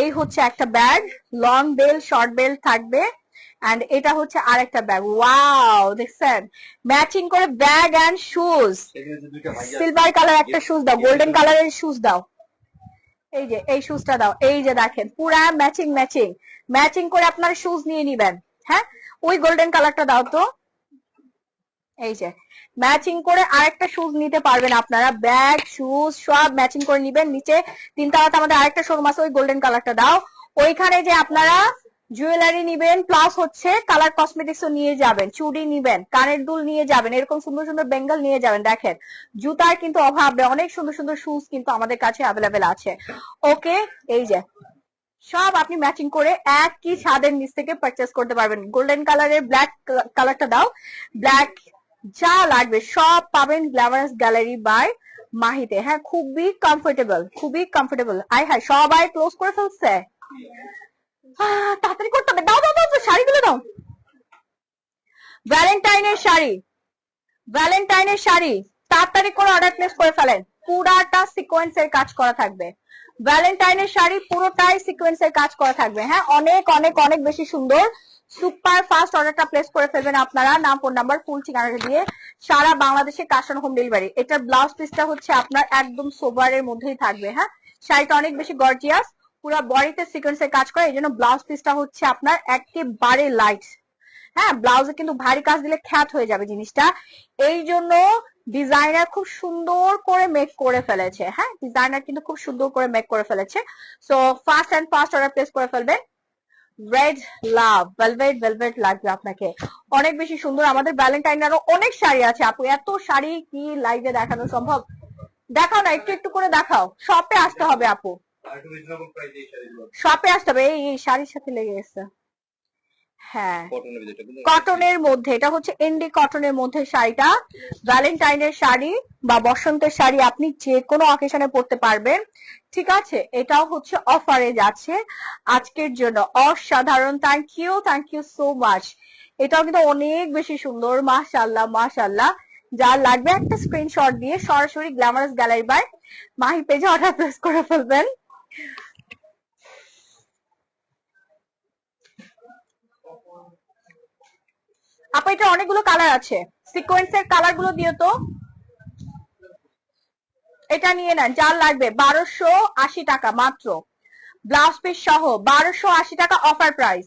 এই হচ্ছে একটা bag, long belt short belt থাকবে। এন্ড এটা হচ্ছে আরেকটা ব্যাগ। ওয়াও, দেখছেন ম্যাচিং করে bag and shoes. Silver colour একটা শুজ দাও, গোল্ডেন কালারের শুজ দাও। এই যে এই শুজটা দাও, এই যে দেখেন পুরা ম্যাচিং ম্যাচিং ম্যাচিং করে আপনার শুজ নিয়ে নিবেন। হ্যাঁ, ওই গোল্ডেন কালারটা দাও তো। এই যে ম্যাচিং করে আরেকটা শুজ নিতে পারবেন আপনারা, ব্যাগ শুজ সব ম্যাচিং করে নিবেন। নিচে তিনতলাতে আমাদের আরেকটা শোরুম আছে, ওই গোল্ডেন কালারটা দাও। ওইখানে যে আপনারা জুয়েলারি নিবেন, প্লাস হচ্ছে কালার কসমেটিক্সও নিয়ে যাবেন, চুড়ি নিবেন, কানের দুল নিয়ে যাবেন, এরকম সুন্দর সুন্দর বেঙ্গল নিয়ে যাবেন। দেখেন জুতার কিন্তু অভাব নেই, অনেক সুন্দর সুন্দর শুজ কিন্তু আমাদের কাছে অ্যাভেলেবেল আছে। ওকে, এই যে সব আপনি ম্যাচিং করে একই ছাদের নিচ থেকে পারচেস করতে পারবেন। গোল্ডেন কালারের ব্ল্যাক কালারটা দাও, ব্ল্যাক যা লাগবে সব পাবেন গ্ল্যামারাস গ্যালারি বাই মাহিতে। হ্যাঁ, খুবই কমফোর্টেবল, খুবই কমফোর্টেবল। আই হাই, সবাই ক্লোজ করে ফেলছে। তাড়াতাড়ি করতে হবে, দাও দাও দাও, শাড়িগুলো দাও। ভ্যালেন্টাইনের শাড়ি, ভ্যালেন্টাইনের শাড়ি তাড়াতাড়ি করে অর্ডার প্লেস করে ফেলেন। পুরাটা সিকোয়েন্সের কাজ করা থাকবে। ভ্যালেন্টাইনের শাড়ি পুরোটাই সিকোয়েন্সের কাজ করা থাকবে। হ্যাঁ, অনেক অনেক অনেক বেশি সুন্দর। সুপার ফাস্ট অর্ডারটা প্লেস করে ফেলবেন আপনারা, নাম ফোন নাম্বার ফুল ঠিকানাটা দিয়ে। সারা বাংলাদেশে ক্যাশ অন হোম ডেলিভারি। এটার ব্লাউজ পিসটা হচ্ছে আপনার একদম সোবারের মধ্যেই থাকবে। হ্যাঁ, শাড়িটা অনেক বেশি গর্জিয়াস, পুরো বডিতে সিকোয়েন্সের কাজ করে, এই জন্য ব্লাউজ পিসটা হচ্ছে আপনার একেবারে লাইট। হ্যাঁ, ব্লাউজে কিন্তু ভারী কাজ দিলে খ্যাত হয়ে যাবে জিনিসটা, এই জন্য ডিজাইনার খুব সুন্দর করে মেক করে ফেলেছে। হ্যাঁ, ডিজাইনার কিন্তু খুব সুন্দর করে মেক করে ফেলেছে। So fast and fast order place করে ফেলবেন। রেড লাভ ভেলভেট, ভেলভেট লাগবে আপনাকে, অনেক বেশি সুন্দর। আমাদের ভ্যালেন্টাইনেরও অনেক শাড়ি আছে আপু, এত শাড়ি কি লাইভে দেখানো সম্ভব? দেখাও না, একটু একটু করে দেখাও। শপে আসতে হবে আপু, শপে আসতে হবে। এই শাড়ির সাথে লেগে গেছে। হ্যাঁ, কটনের মধ্যে, এটা হচ্ছে এন্ডি কটনের মধ্যে শাড়িটা। ভ্যালেন্টাইনের শাড়ি বা বসন্তের শাড়ি আপনি যে কোনো অকেশনে পরতে পারবেন। ঠিক আছে, এটাও হচ্ছে অফারে যাচ্ছে আজকের জন্য, অসাধারণ। Thank you so much. এটাও কিন্তু অনেক বেশি সুন্দর, মাশাআল্লাহ মাশাআল্লাহ। যা লাগবে একটা স্ক্রিনশট দিয়ে সরাসরি গ্ল্যামারাস গ্যালারি বাই মাহি পেজে অর্ডার প্লেস করে ফেলবেন। আপা এটা অনেকগুলো কালার আছে, সিকোয়েন্সের কালার গুলো দিও তো। এটা নিয়ে নেন, যার লাগবে 1280 টাকা মাত্র, ব্লাউজ পিস সহ 1280 টাকা অফার প্রাইস।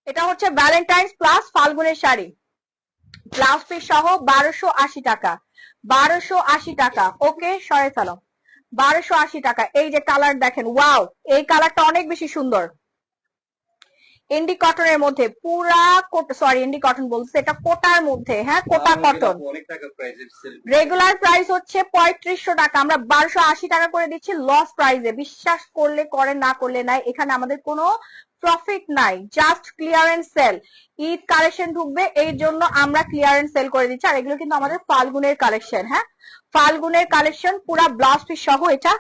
এটা হচ্ছে ভ্যালেন্টাইন্স প্লাস ফাল্গুনের শাড়ি, ব্লাউজ পিস সহ 1280 টাকা, 1280 টাকা। ওকে, সরে ফেলো, 1280 টাকা। এই যে কালার দেখেন, ওয়াও, এই কালারটা অনেক বেশি সুন্দর। ইন্ডি কটনের মধ্যে, পুরা সরি ইন্ডি কটন বলছে, এটা কোটার মধ্যে। হ্যাঁ, কোটা কটন। রেগুলার প্রাইস হচ্ছে 3500 টাকা, আমরা 1280 টাকা করে দিচ্ছি লস প্রাইসে। বিশ্বাস করলে করেন, না করলে নাই, এখানে আমাদের কোনো প্রফিট নাই, just clearance sale. Eid collection ঢুকবে, এই জন্য আমরা ক্লিয়ারেন্স সেল করে দিচ্ছি। আর এগুলো কিন্তু আমাদের ফাল্গুনের কালেকশন। হ্যাঁ, ফাল্গুনের কালেকশন, পুরা ব্লাউজ পিস সহ। এটা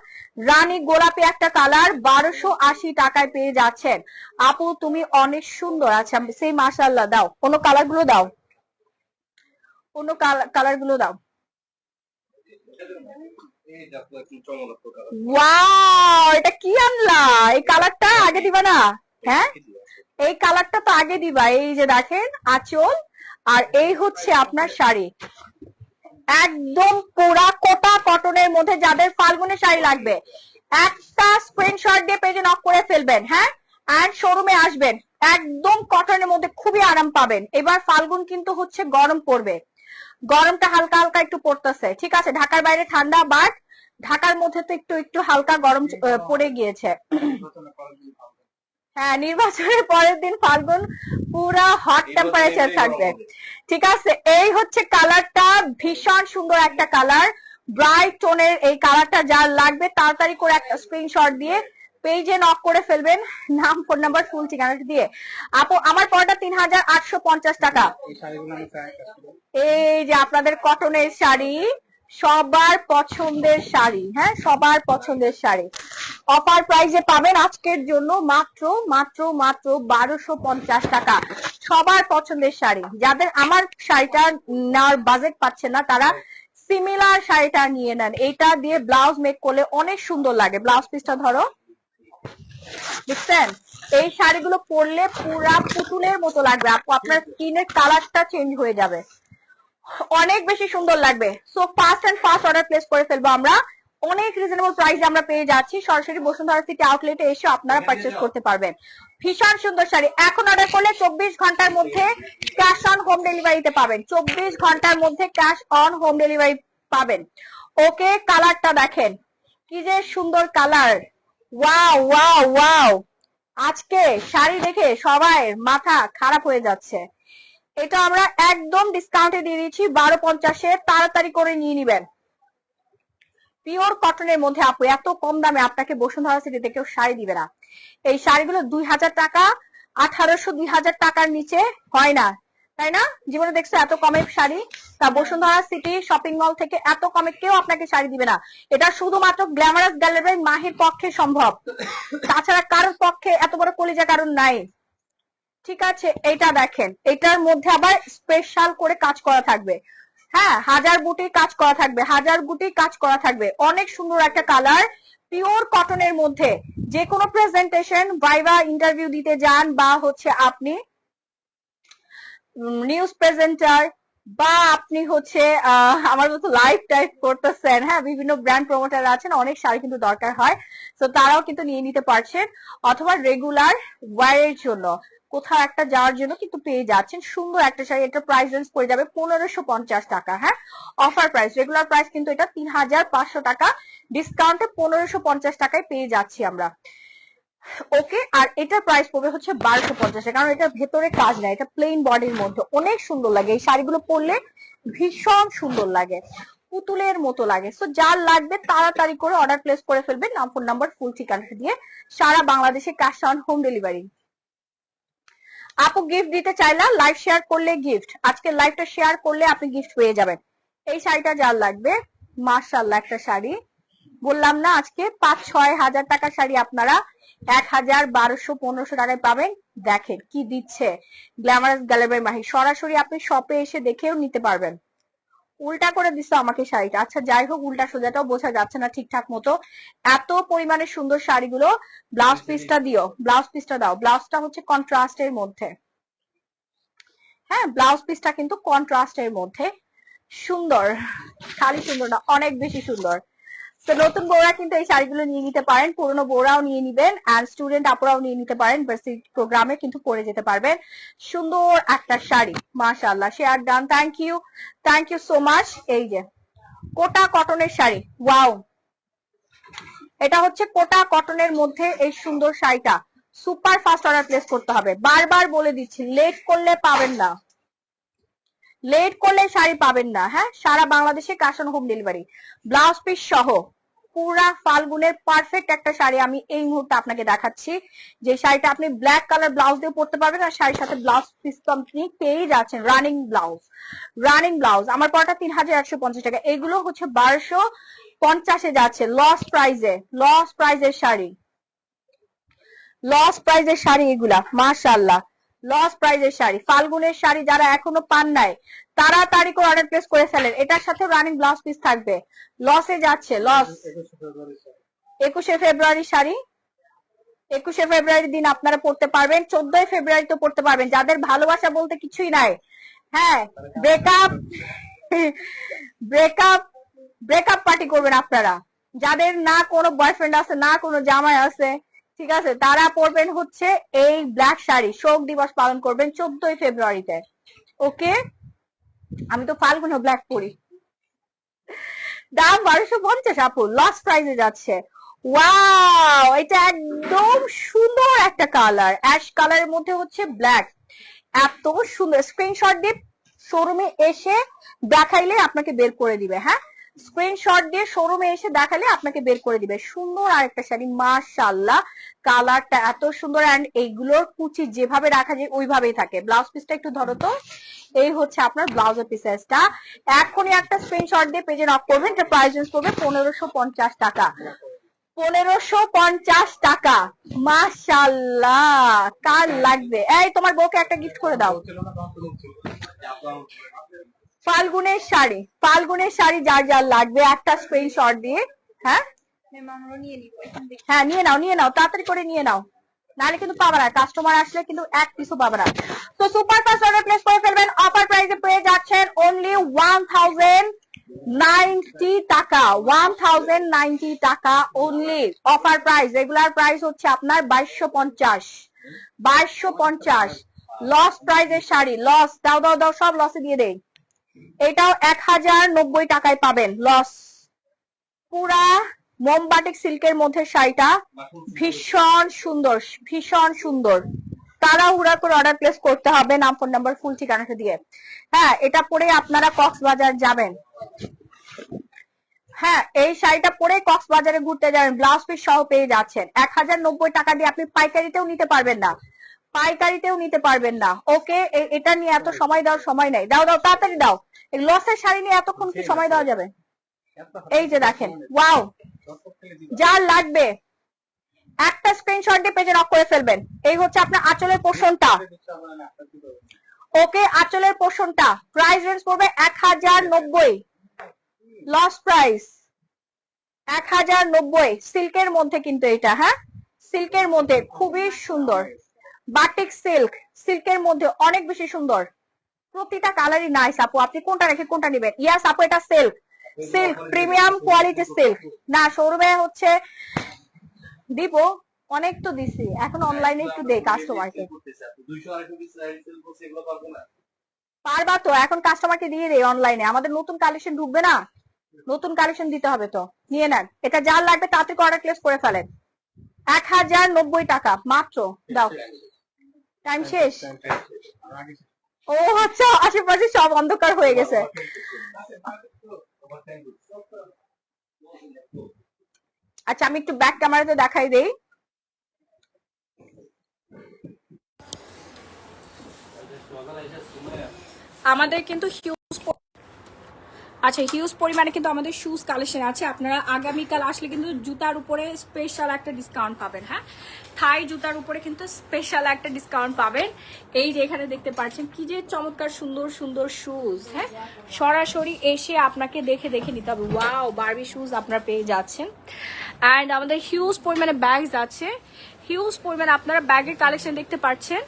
রানী গোলাপি একটা কালার, 1280 টাকায় পেয়ে যাচ্ছেন। আপু তুমি অনেক সুন্দর। আচ্ছা, সেই মাশাআল্লাহ দাও, অন্য কালার গুলো দাও, অন্য কালার গুলো দাও। ওয়াও, এটা কি আনলা? এই কালারটা আগে দিবা না? হ্যাঁ, এই কালারটা তো আগে দিবা। এই যে দেখেন আঁচল, আর এই হচ্ছে আপনার শাড়ি, একদম পুরা কোটা কটনের মধ্যে। যাদের ফাল্গুনের শাড়ি লাগবে একটা স্ক্রিনশট দিয়ে পেজে নক করে ফেলবেন। হ্যাঁ, আর শোরুমে আসবেন, একদম কটনের মধ্যে খুবই আরাম পাবেন। এবার ফাল্গুন কিন্তু হচ্ছে গরম পড়বে, গরমটা হালকা হালকা একটু পড়তেছে। ঠিক আছে, ঢাকার বাইরে ঠান্ডা, বাট ঢাকার মধ্যে তো একটু একটু হালকা গরম পড়ে গিয়েছে। হ্যাঁ, নির্বাচনের পরের দিন ফাল্গুন পুরা হট টেম্পারেচার থাকবে। ঠিক আছে, এই হচ্ছে কালারটা, ভীষণ সুন্দর একটা কালার, ব্রাইট টোনের এই কালারটা। যার লাগবে তাড়াতাড়ি করে একটা স্ক্রিনশট দিয়ে পেজে নক করে ফেলবেন, নাম ফোন নাম্বার ফুল ঠিকানাটা দিয়ে। আপু আমার পরটা 3850 টাকা। এই যে আপনাদের কটনের শাড়ি, সবার পছন্দের শাড়ি। হ্যাঁ, সবার পছন্দের শাড়ি অফার প্রাইসে পাবেন আজকের জন্য মাত্র মাত্র মাত্র 1250 টাকা। সবার পছন্দের শাড়ি, যাদের আমার শাড়িটা নেওয়ার বাজেট পাচ্ছে না, তারা সিমিলার শাড়িটা নিয়ে নেন। এটা দিয়ে ব্লাউজ মেক করলে অনেক সুন্দর লাগে। ব্লাউজ পিসটা ধরো, বুঝছেন? এই শাড়িগুলো পরলে পুরা পুতুলের মতো লাগবে আপু, আপনার স্কিনের কালারটা চেঞ্জ হয়ে যাবে, অনেক বেশি সুন্দর লাগবে। সো ফাস্ট অর্ডার প্লেস করে ফেলবো আমরা, অনেক রিজনেবল প্রাইসে আমরা পেয়ে যাচ্ছি। সরাসরি বসুন্ধরা সিটি আউটলেটে এসে আপনারা পারচেজ করতে পারবেন। ভীষণ সুন্দর শাড়ি, এখন অর্ডার করলে 24 ঘন্টার মধ্যে ক্যাশ অন হোম ডেলিভারিতে পাবেন, 24 ঘন্টার মধ্যে ক্যাশ অন হোম ডেলিভারি পাবেন। ওকে, কালারটা দেখেন কি যে সুন্দর কালার, ওয়াও ওয়াও ওয়াও। আজকে শাড়ি দেখে সবাই মাথা খারাপ হয়ে যাচ্ছে। এটা আমরা একদম ডিসকাউন্টে দিয়ে দিচ্ছি 1250-এ, তাড়াতাড়ি করে নিয়ে নিবেন। পিওর কটনের মধ্যে আপু, এত কম দামে আপনাকে বসুন্ধরা সিটিতে কেউ শাড়ি দিবে না। এই শাড়িগুলো 2000 টাকা, 1800 2000 টাকার নিচে হয় না, তাই না? জীবনে দেখছো এত কমের শাড়ি? তা বসুন্ধরা সিটি শপিং মল থেকে এত কমে কেউ আপনাকে শাড়ি দিবে না। এটা শুধুমাত্র গ্ল্যামারাস গ্যালারি মাহির পক্ষে সম্ভব, তাছাড়া কারোর পক্ষে এত বড় কলিজা কারণ নাই। ঠিক আছে, এটা দেখেন, এটার মধ্যে আবার স্পেশাল করে কাজ করা থাকবে। হ্যাঁ, হাজার বুটি কাজ করা থাকবে, হাজার বুটি কাজ করা থাকবে। অনেক সুন্দর একটা কালার, পিওর কটনের মধ্যে। যে কোনো প্রেজেন্টেশন, ভাইভা ইন্টারভিউ দিতে যান, বা হচ্ছে আপনি নিউজ প্রেজেন্টার, বা আপনি হচ্ছে আমার মতো লাইভ টাইপ করতেছেন, হ্যাঁ, বিভিন্ন ব্র্যান্ড প্রমোটার আছেন, অনেক শাড়ি কিন্তু দরকার হয়, তো তারাও কিন্তু নিয়ে নিতে পারছেন। অথবা রেগুলার ওয়ারের জন্য, কোথাও একটা যাওয়ার জন্য কিন্তু পেয়ে যাচ্ছেন সুন্দর একটা শাড়ি। এটা প্রাইস রেঞ্জ পড়ে যাবে 1550 টাকা। হ্যাঁ, অফার প্রাইস, রেগুলার প্রাইস কিন্তু এটা 3500 টাকা, ডিসকাউন্টে 1550 টাকায় পেয়ে যাচ্ছি আমরা। ওকে, আর এটার প্রাইস পড়বে হচ্ছে 1250, কারণ এটা ভেতরে কাজ নাই, এটা প্লেন বডির মধ্যে, অনেক সুন্দর লাগে। এই শাড়িগুলো পরলে ভীষণ সুন্দর লাগে, পুতুলের মতো লাগে। সো যার লাগবে তাড়াতাড়ি করে অর্ডার প্লেস করে ফেলবেন, নাম, ফোন নাম্বার, ফুল ঠিকানা দিয়ে, সারা বাংলাদেশে ক্যাশ অন হোম ডেলিভারি। আপু গিফট দিতে চাইলা, লাইভ শেয়ার করলে গিফট, আজকে লাইভটা শেয়ার করলে আপনি গিফট পেয়ে যাবেন। এই শাড়িটা যার লাগবে, মাশাআল্লাহ একটা শাড়ি, বললাম না আজকে 5-6 হাজার টাকার শাড়ি আপনারা 1000, 1200, 1500 টাকায় পাবেন। দেখেন কি দিচ্ছে গ্ল্যামারাস গ্যালারি মাহি, সরাসরি আপনি শপে এসে দেখেও নিতে পারবেন। উল্টা করে দিছো আমাকে শাড়িটা, আচ্ছা যাই হোক, উল্টা সোজাটাও বোঝা যাচ্ছে না ঠিকঠাক মতো, এত পরিমাণে সুন্দর শাড়িগুলো। ব্লাউজ পিসটা দিও, ব্লাউজ পিসটা দাও, ব্লাউজটা হচ্ছে কন্ট্রাস্টের মধ্যে। হ্যাঁ, ব্লাউজ পিসটা কিন্তু কন্ট্রাস্টের মধ্যে, সুন্দর, খালি সুন্দর না, অনেক বেশি সুন্দর। তো নতুন বউরা কিন্তু এই শাড়িগুলো নিয়ে নিতে পারেন, পুরনো বউরাও নিয়ে নিবেন, আর স্টুডেন্ট আপুরাও নিয়ে নিতে পারেন, ভার্সিটি প্রোগ্রামে কিন্তু পরে যেতে পারবেন। সুন্দর একটা শাড়ি, মাশাআল্লাহ, share done, thank you so much. এই যে কোটা কটনের শাড়ি, ওয়াও, এটা হচ্ছে কোটা কটনের মধ্যে এই সুন্দর শাড়িটা। সুপার ফাস্ট অর্ডার প্লেস করতে হবে, বারবার বলে দিচ্ছি, লেট করলে পাবেন না, লেট করলে শাড়ি পাবেন না। হ্যাঁ, সারা বাংলাদেশে cash on home delivery, blouse piece সহ পুরা ফাল্গুনের পারফেক্ট একটা শাড়ি আমি এই মুহূর্তে আপনাকে দেখাচ্ছি, যে শাড়িটা আপনি ব্ল্যাক কালার ব্লাউজ দিয়ে পরতে পারবেন, আর শাড়ির সাথে ব্লাউজ পিস তো আপনি পেয়ে যাচ্ছেন, রানিং ব্লাউজ। আমার পরটা 3150 টাকা, এগুলো হচ্ছে 1250-এ যাচ্ছে, লস প্রাইজের শাড়ি এগুলা, মাশাআল্লাহ, লস প্রাইজের শাড়ি, ফাল্গুনের শাড়ি যারা এখনো পান নাই তাড়াতাড়ি করে অর্ডার প্লেস করে ফেলেন। এটার সাথে রানিং ব্লাউজ পিস থাকবে, লসে যাচ্ছে, লস। 21শে ফেব্রুয়ারি শাড়ি, 21শে ফেব্রুয়ারির দিন আপনারা পড়তে পারবেন, 14ই ফেব্রুয়ারি তো পড়তে পারবেন, যাদের ভালোবাসা বলতে কিছুই নাই। হ্যাঁ, ব্রেকআপ পার্টি করবেন আপনারা, যাদের না কোনো বয়ফ্রেন্ড আছে, না কোনো জামাই আছে, ঠিক আছে, তারা পরবেন হচ্ছে এই ব্ল্যাক শাড়ি, শোক দিবস পালন করবেন 14ই ফেব্রুয়ারিতে। ওকে, আমি তো ফাল্গুনে ব্ল্যাক পরি। দাম 1250 আপু, লস প্রাইজে যাচ্ছে। ওয়াও, এটা একদম সুন্দর একটা কালার, অ্যাশ কালারের মধ্যে হচ্ছে ব্ল্যাক, এত সুন্দর। স্ক্রিনশট দিয়ে শোরুমে এসে দেখাইলে আপনাকে বের করে দিবে। হ্যাঁ, স্ক্রিনশট দিয়ে শোরুমে এসে দেখালে আপনাকে বের করে দিবে। সুন্দর আরেকটা শাড়ি, মাশাআল্লাহ, কালারটা এত সুন্দর, এন্ড এইগুলোর কুচি যেভাবে রাখা যায় ওইভাবেই থাকে। ব্লাউজ পিসটা একটু ধরো তো, এই হচ্ছে আপনার ব্লাউজের পিসেসটা। এখনই একটা স্ক্রিনশট দিয়ে পেজে নক করবেন, এটা প্রাইস রেঞ্জ পড়বে 1550 টাকা, 1550 টাকা। মাশাআল্লাহ, কার লাগবে? এই তোমার বউকে একটা গিফট করে দাও। ফাল্গুনের শাড়ি যার যার লাগবে একটা স্ক্রিনশট দিয়ে, হ্যাঁ, হ্যাঁ নিয়ে নাও তাড়াতাড়ি করে নিয়ে নাও, নাহলে কিন্তু পাবে না, কাস্টমার আসলে কিন্তু এক পিসও পাবে না। তো সুপার ফাস্ট অর্ডার প্লেস করে ফেলবেন, অফার প্রাইসে পেয়ে যাচ্ছেন অনলি 1090 টাকা, 1090 টাকা only offer price. Regular price হচ্ছে আপনার 2250 লস প্রাইজের শাড়ি, লস দাও দাও দাও, সব লসে দিয়ে দেয়। এটাও 1090 টাকায় পাবেন, লস। পুরা মোমবাটিক সিল্কের মধ্যে শাড়িটা ভীষণ সুন্দর, ভীষণ সুন্দর। তাড়াহুড়া করে অর্ডার প্লেস করতে হবে নাম ফোন নাম্বার ফুল ঠিকানাটা দিয়ে। হ্যাঁ এটা পরে আপনারা কক্সবাজার যাবেন, হ্যাঁ এই শাড়িটা পরে কক্সবাজারে ঘুরতে যাবেন, ব্লাউজ পিস সহ পেয়ে যাচ্ছেন। 1090 টাকা দিয়ে আপনি পাইকারিতেও নিতে পারবেন না, পাইকারিতেও নিতে পারবেন না। ওকে এটা নিয়ে এত সময় দেওয়ার সময় নাই, দাও দাও তাড়াতাড়ি দাও। এই লসের শাড়ি নিয়ে এতক্ষণ কি সময় দেওয়া যাবে? এই যে দেখেন, ওয়াও, যার লাগবে একটা স্ক্রিনশট দিয়ে পেজে নক করে ফেলবেন। এই হচ্ছে আপনার আঁচলের পোর্শনটা, ওকে আঁচলের পোর্শনটা প্রাইস রেঞ্জ পড়বে 1090, লস প্রাইস 1090, সিল্কের মধ্যে কিন্তু এটা, হ্যাঁ সিল্কের মধ্যে খুবই সুন্দর, বাটিক সিল্ক, সিল্কের মধ্যে অনেক বেশি সুন্দর, প্রতিটা কালারই নাইস। আপু আপনি কোনটা রেখে কোনটা নেবেন? ইয়াস আপু এটা silk, silk premium quality silk. না শোরুমে হচ্ছে দিব, অনেক তো দিছি, এখন অনলাইনে একটু দেই কাস্টমারকে। পারবা তো, এখন কাস্টমারকে দিয়ে দেই অনলাইনে, আমাদের নতুন কালেকশন ঢুকবে না, নতুন কালেকশন দিতে হবে তো। নিয়ে নেন, এটা যার লাগবে তাড়াতাড়ি অর্ডার প্লেস করে ফেলেন। 1090 টাকা মাত্র, দাও। টাইম শেষ? ও আচ্ছা, আশেপাশে সব অন্ধকার হয়ে গেছে। আচ্ছা আমি একটু ব্যাক ক্যামেরাতে দেখাই দেই। আমাদের কিন্তু হিউজ পরিমাণে কিন্তু আমাদের শুজ কালেকশন আছে। আপনারা আগামীকাল আসলে কিন্তু জুতার উপরে স্পেশাল একটা ডিসকাউন্ট পাবেন। হ্যাঁ থাই জুতার উপরে কিন্তু স্পেশাল একটা ডিসকাউন্ট পাবেন। এই যে এখানে দেখতে পাচ্ছেন কি যে চমৎকার সুন্দর সুন্দর শুজ, হ্যাঁ সরাসরি এসে আপনাকে দেখে দেখে নিতে হবে। ওয়াও বারবি শুজ আপনারা পেয়ে যাচ্ছেন। অ্যান্ড আমাদের হিউজ পরিমাণে ব্যাগস আছে, হিউজ পরিমাণে আপনারা ব্যাগের কালেকশন দেখতে পাচ্ছেন।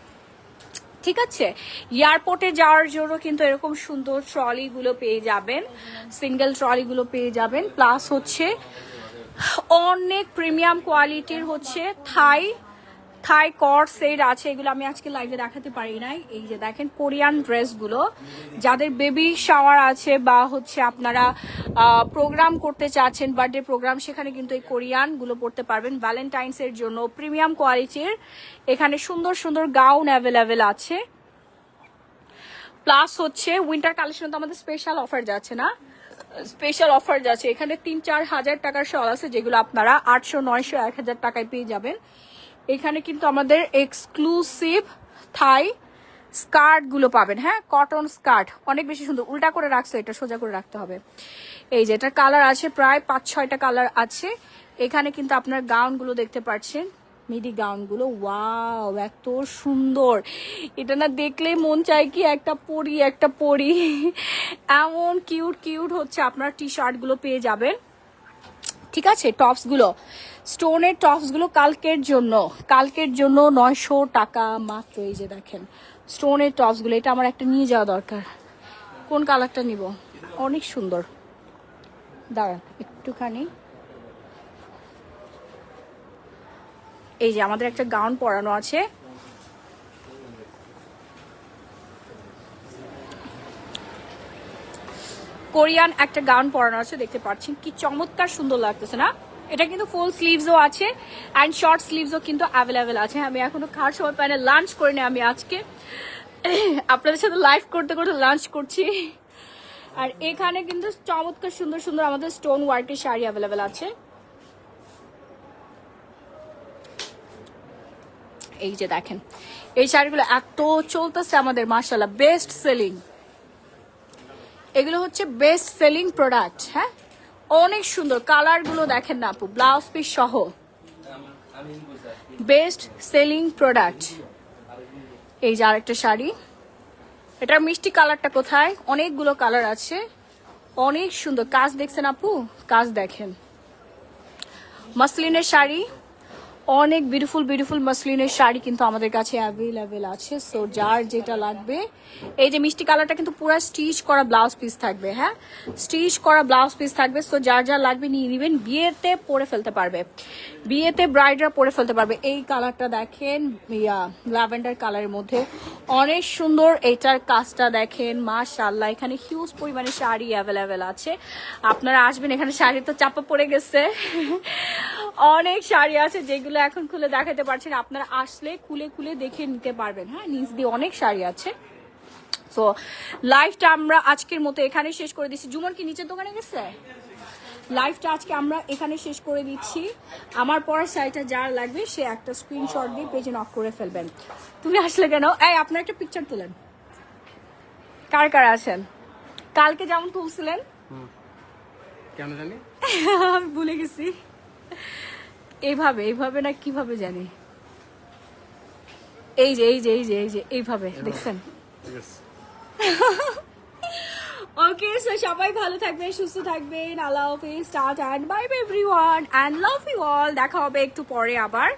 ঠিক আছে, এয়ারপোর্টে যাওয়ার জন্য কিন্তু এরকম সুন্দর ট্রলি গুলো পেয়ে যাবেন, সিঙ্গেল ট্রলি গুলো পেয়ে যাবেন। প্লাস হচ্ছে অনেক প্রিমিয়াম কোয়ালিটির হচ্ছে থাই কট সেট আছে, এগুলো আমি আজকে লাইভে দেখাতে পারি নাই। এই যে দেখেন কোরিয়ান ড্রেসগুলো, যাদের বেবি শাওয়ার আছে বা হচ্ছে আপনারা প্রোগ্রাম করতে চাচ্ছেন, বার্থডে প্রোগ্রাম, সেখানে কিন্তু এই কোরিয়ান গুলো পড়তে পারবেন। ভ্যালেন্টাইন্স এর জন্য প্রিমিয়াম কোয়ালিটির এখানে সুন্দর সুন্দর গাউন অ্যাভেলেবেল আছে। প্লাস হচ্ছে উইন্টার কালেকশন তো আমাদের স্পেশাল অফার যাচ্ছে না, স্পেশাল অফার যাচ্ছে এখানে 3-4 হাজার টাকার শল আছে, যেগুলো আপনারা 800, 900, 1000 টাকায় পেয়ে যাবেন। এখানে কিন্তু আমাদের এক্সক্লুসিভ থাই স্কার্ট গুলো পাবেন, হ্যাঁ কটন স্কার্ট অনেক বেশি সুন্দর। উল্টা করে রাখছো, এটা সোজা করে রাখতে হবে। এই যে এটা কালার আছে প্রায় 5-6টা কালার আছে। এখানে কিন্তু আপনার গাউন গুলো দেখতে পাচ্ছেন, মিডি গাউন গুলো, ওয়াও এত সুন্দর, এটা না দেখলে মন চায় কি একটা পরি এমন কিউট কিউট হচ্ছে আপনার টি শার্ট গুলো পেয়ে যাবেন। ঠিক আছে, টপস গুলো, স্টোনের টপস গুলো কালকের জন্য 900 টাকা মাত্র। এই যে দেখেন স্টোনের টপস গুলো, এটা আমার একটা নিয়ে যাওয়া দরকার। কোন কালারটা নিব? অনেক সুন্দর, দাঁড়ান একটুখানি। এই যে আমাদের একটা গাউন পরানো আছে, কোরিয়ান একটা গাউন পরানো আছে, দেখতে পাচ্ছেন কি চমৎকার সুন্দর লাগতেছে না? এটা কিন্তু ফুল স্লিভসও আছে অ্যান্ড শর্ট স্লিভসও কিন্তু অ্যাভেলেবেল আছে। আমি এখনো খাওয়ার সময় পাই না, লাঞ্চ করিনি, আমি আজকে আপনাদের সাথে লাইভ করতে করতে লাঞ্চ করছি। আর এখানে কিন্তু চমৎকার সুন্দর সুন্দর আমাদের স্টোন ওয়ার্কের শাড়ি অ্যাভেলেবেল আছে। এই যে দেখেন এই শাড়িগুলো এত চলতেছে আমাদের, মাশাআল্লাহ বেস্ট সেলিং, এগুলো হচ্ছে বেস্ট সেলিং প্রোডাক্ট। হ্যাঁ অনেক সুন্দর কালার গুলো দেখেন না আপু, ব্লাউজ পিস সহ বেস্ট সেলিং প্রোডাক্ট। এই যে আরেকটা শাড়ি, এটার মিষ্টি কালারটা কোথায়? অনেকগুলো কালার আছে, অনেক সুন্দর কাজ দেখছেন আপু, কাজ দেখেন মাসলিনের শাড়ি, অনেক বিউটিফুল বিউটিফুল মাসলিনের শাড়ি কিন্তু আমাদের কাছে অ্যাভেলেবেল আছে। সো যার যেটা লাগবে, এই যে মিষ্টি কালারটা কিন্তু পুরো স্টিচ করা ব্লাউজ পিস থাকবে, হ্যাঁ স্টিচ করা ব্লাউজ পিস থাকবে। সো যার যার লাগবে নিয়ে নেবেন, বিয়েতে পরে ফেলতে পারবে, বিয়েতে ব্রাইডরা পরে ফেলতে পারবে। এই কালারটা দেখেন, ল্যাভেন্ডার কালারের মধ্যে অনেক সুন্দর, এটার কাজটা দেখেন মাশাআল্লাহ। এখানে হিউজ পরিমাণে শাড়ি অ্যাভেলেবেল আছে, আপনারা আসবেন, এখানে শাড়ি তো চাপা পড়ে গেছে অনেক শাড়ি আছে যেগুলো এখন খুলে দেখাতে পারছেন, আপনারা আসলে খুলে খুলে দেখে নিতে পারবেন। হ্যাঁ নিচ দিয়ে অনেক শাড়ি আছে। সো লাইভটা আমরা আজকের মতো এখানে শেষ করে দিচ্ছি। জুমন কি নিচের দোকানে গেছে? লাইভটা আজকে আমরা এখানে শেষ করে দিচ্ছি। আমার পরার শাড়িটা যার লাগবে সে একটা স্ক্রিনশট দিয়ে পেজে নক করে ফেলবেন। তুমি আসলে কেন? এই আপনার একটা পিকচার তোলেন, কার কার আছেন? কালকে যেমন তুলছিলেন, কেন জানি আমি ভুলে গেছি, এইভাবে এইভাবে না কিভাবে জানি, এই যে এই যে এই যে এই যে এইভাবে দেখছেন। ঠিক আছে। ওকে, সো সবাই ভালো থাকবেন, সুস্থ থাকবেন, আল্লাহ হাফেজ, tata and bye bye everyone and love you all. দেখা হবে একটু পরে আবার।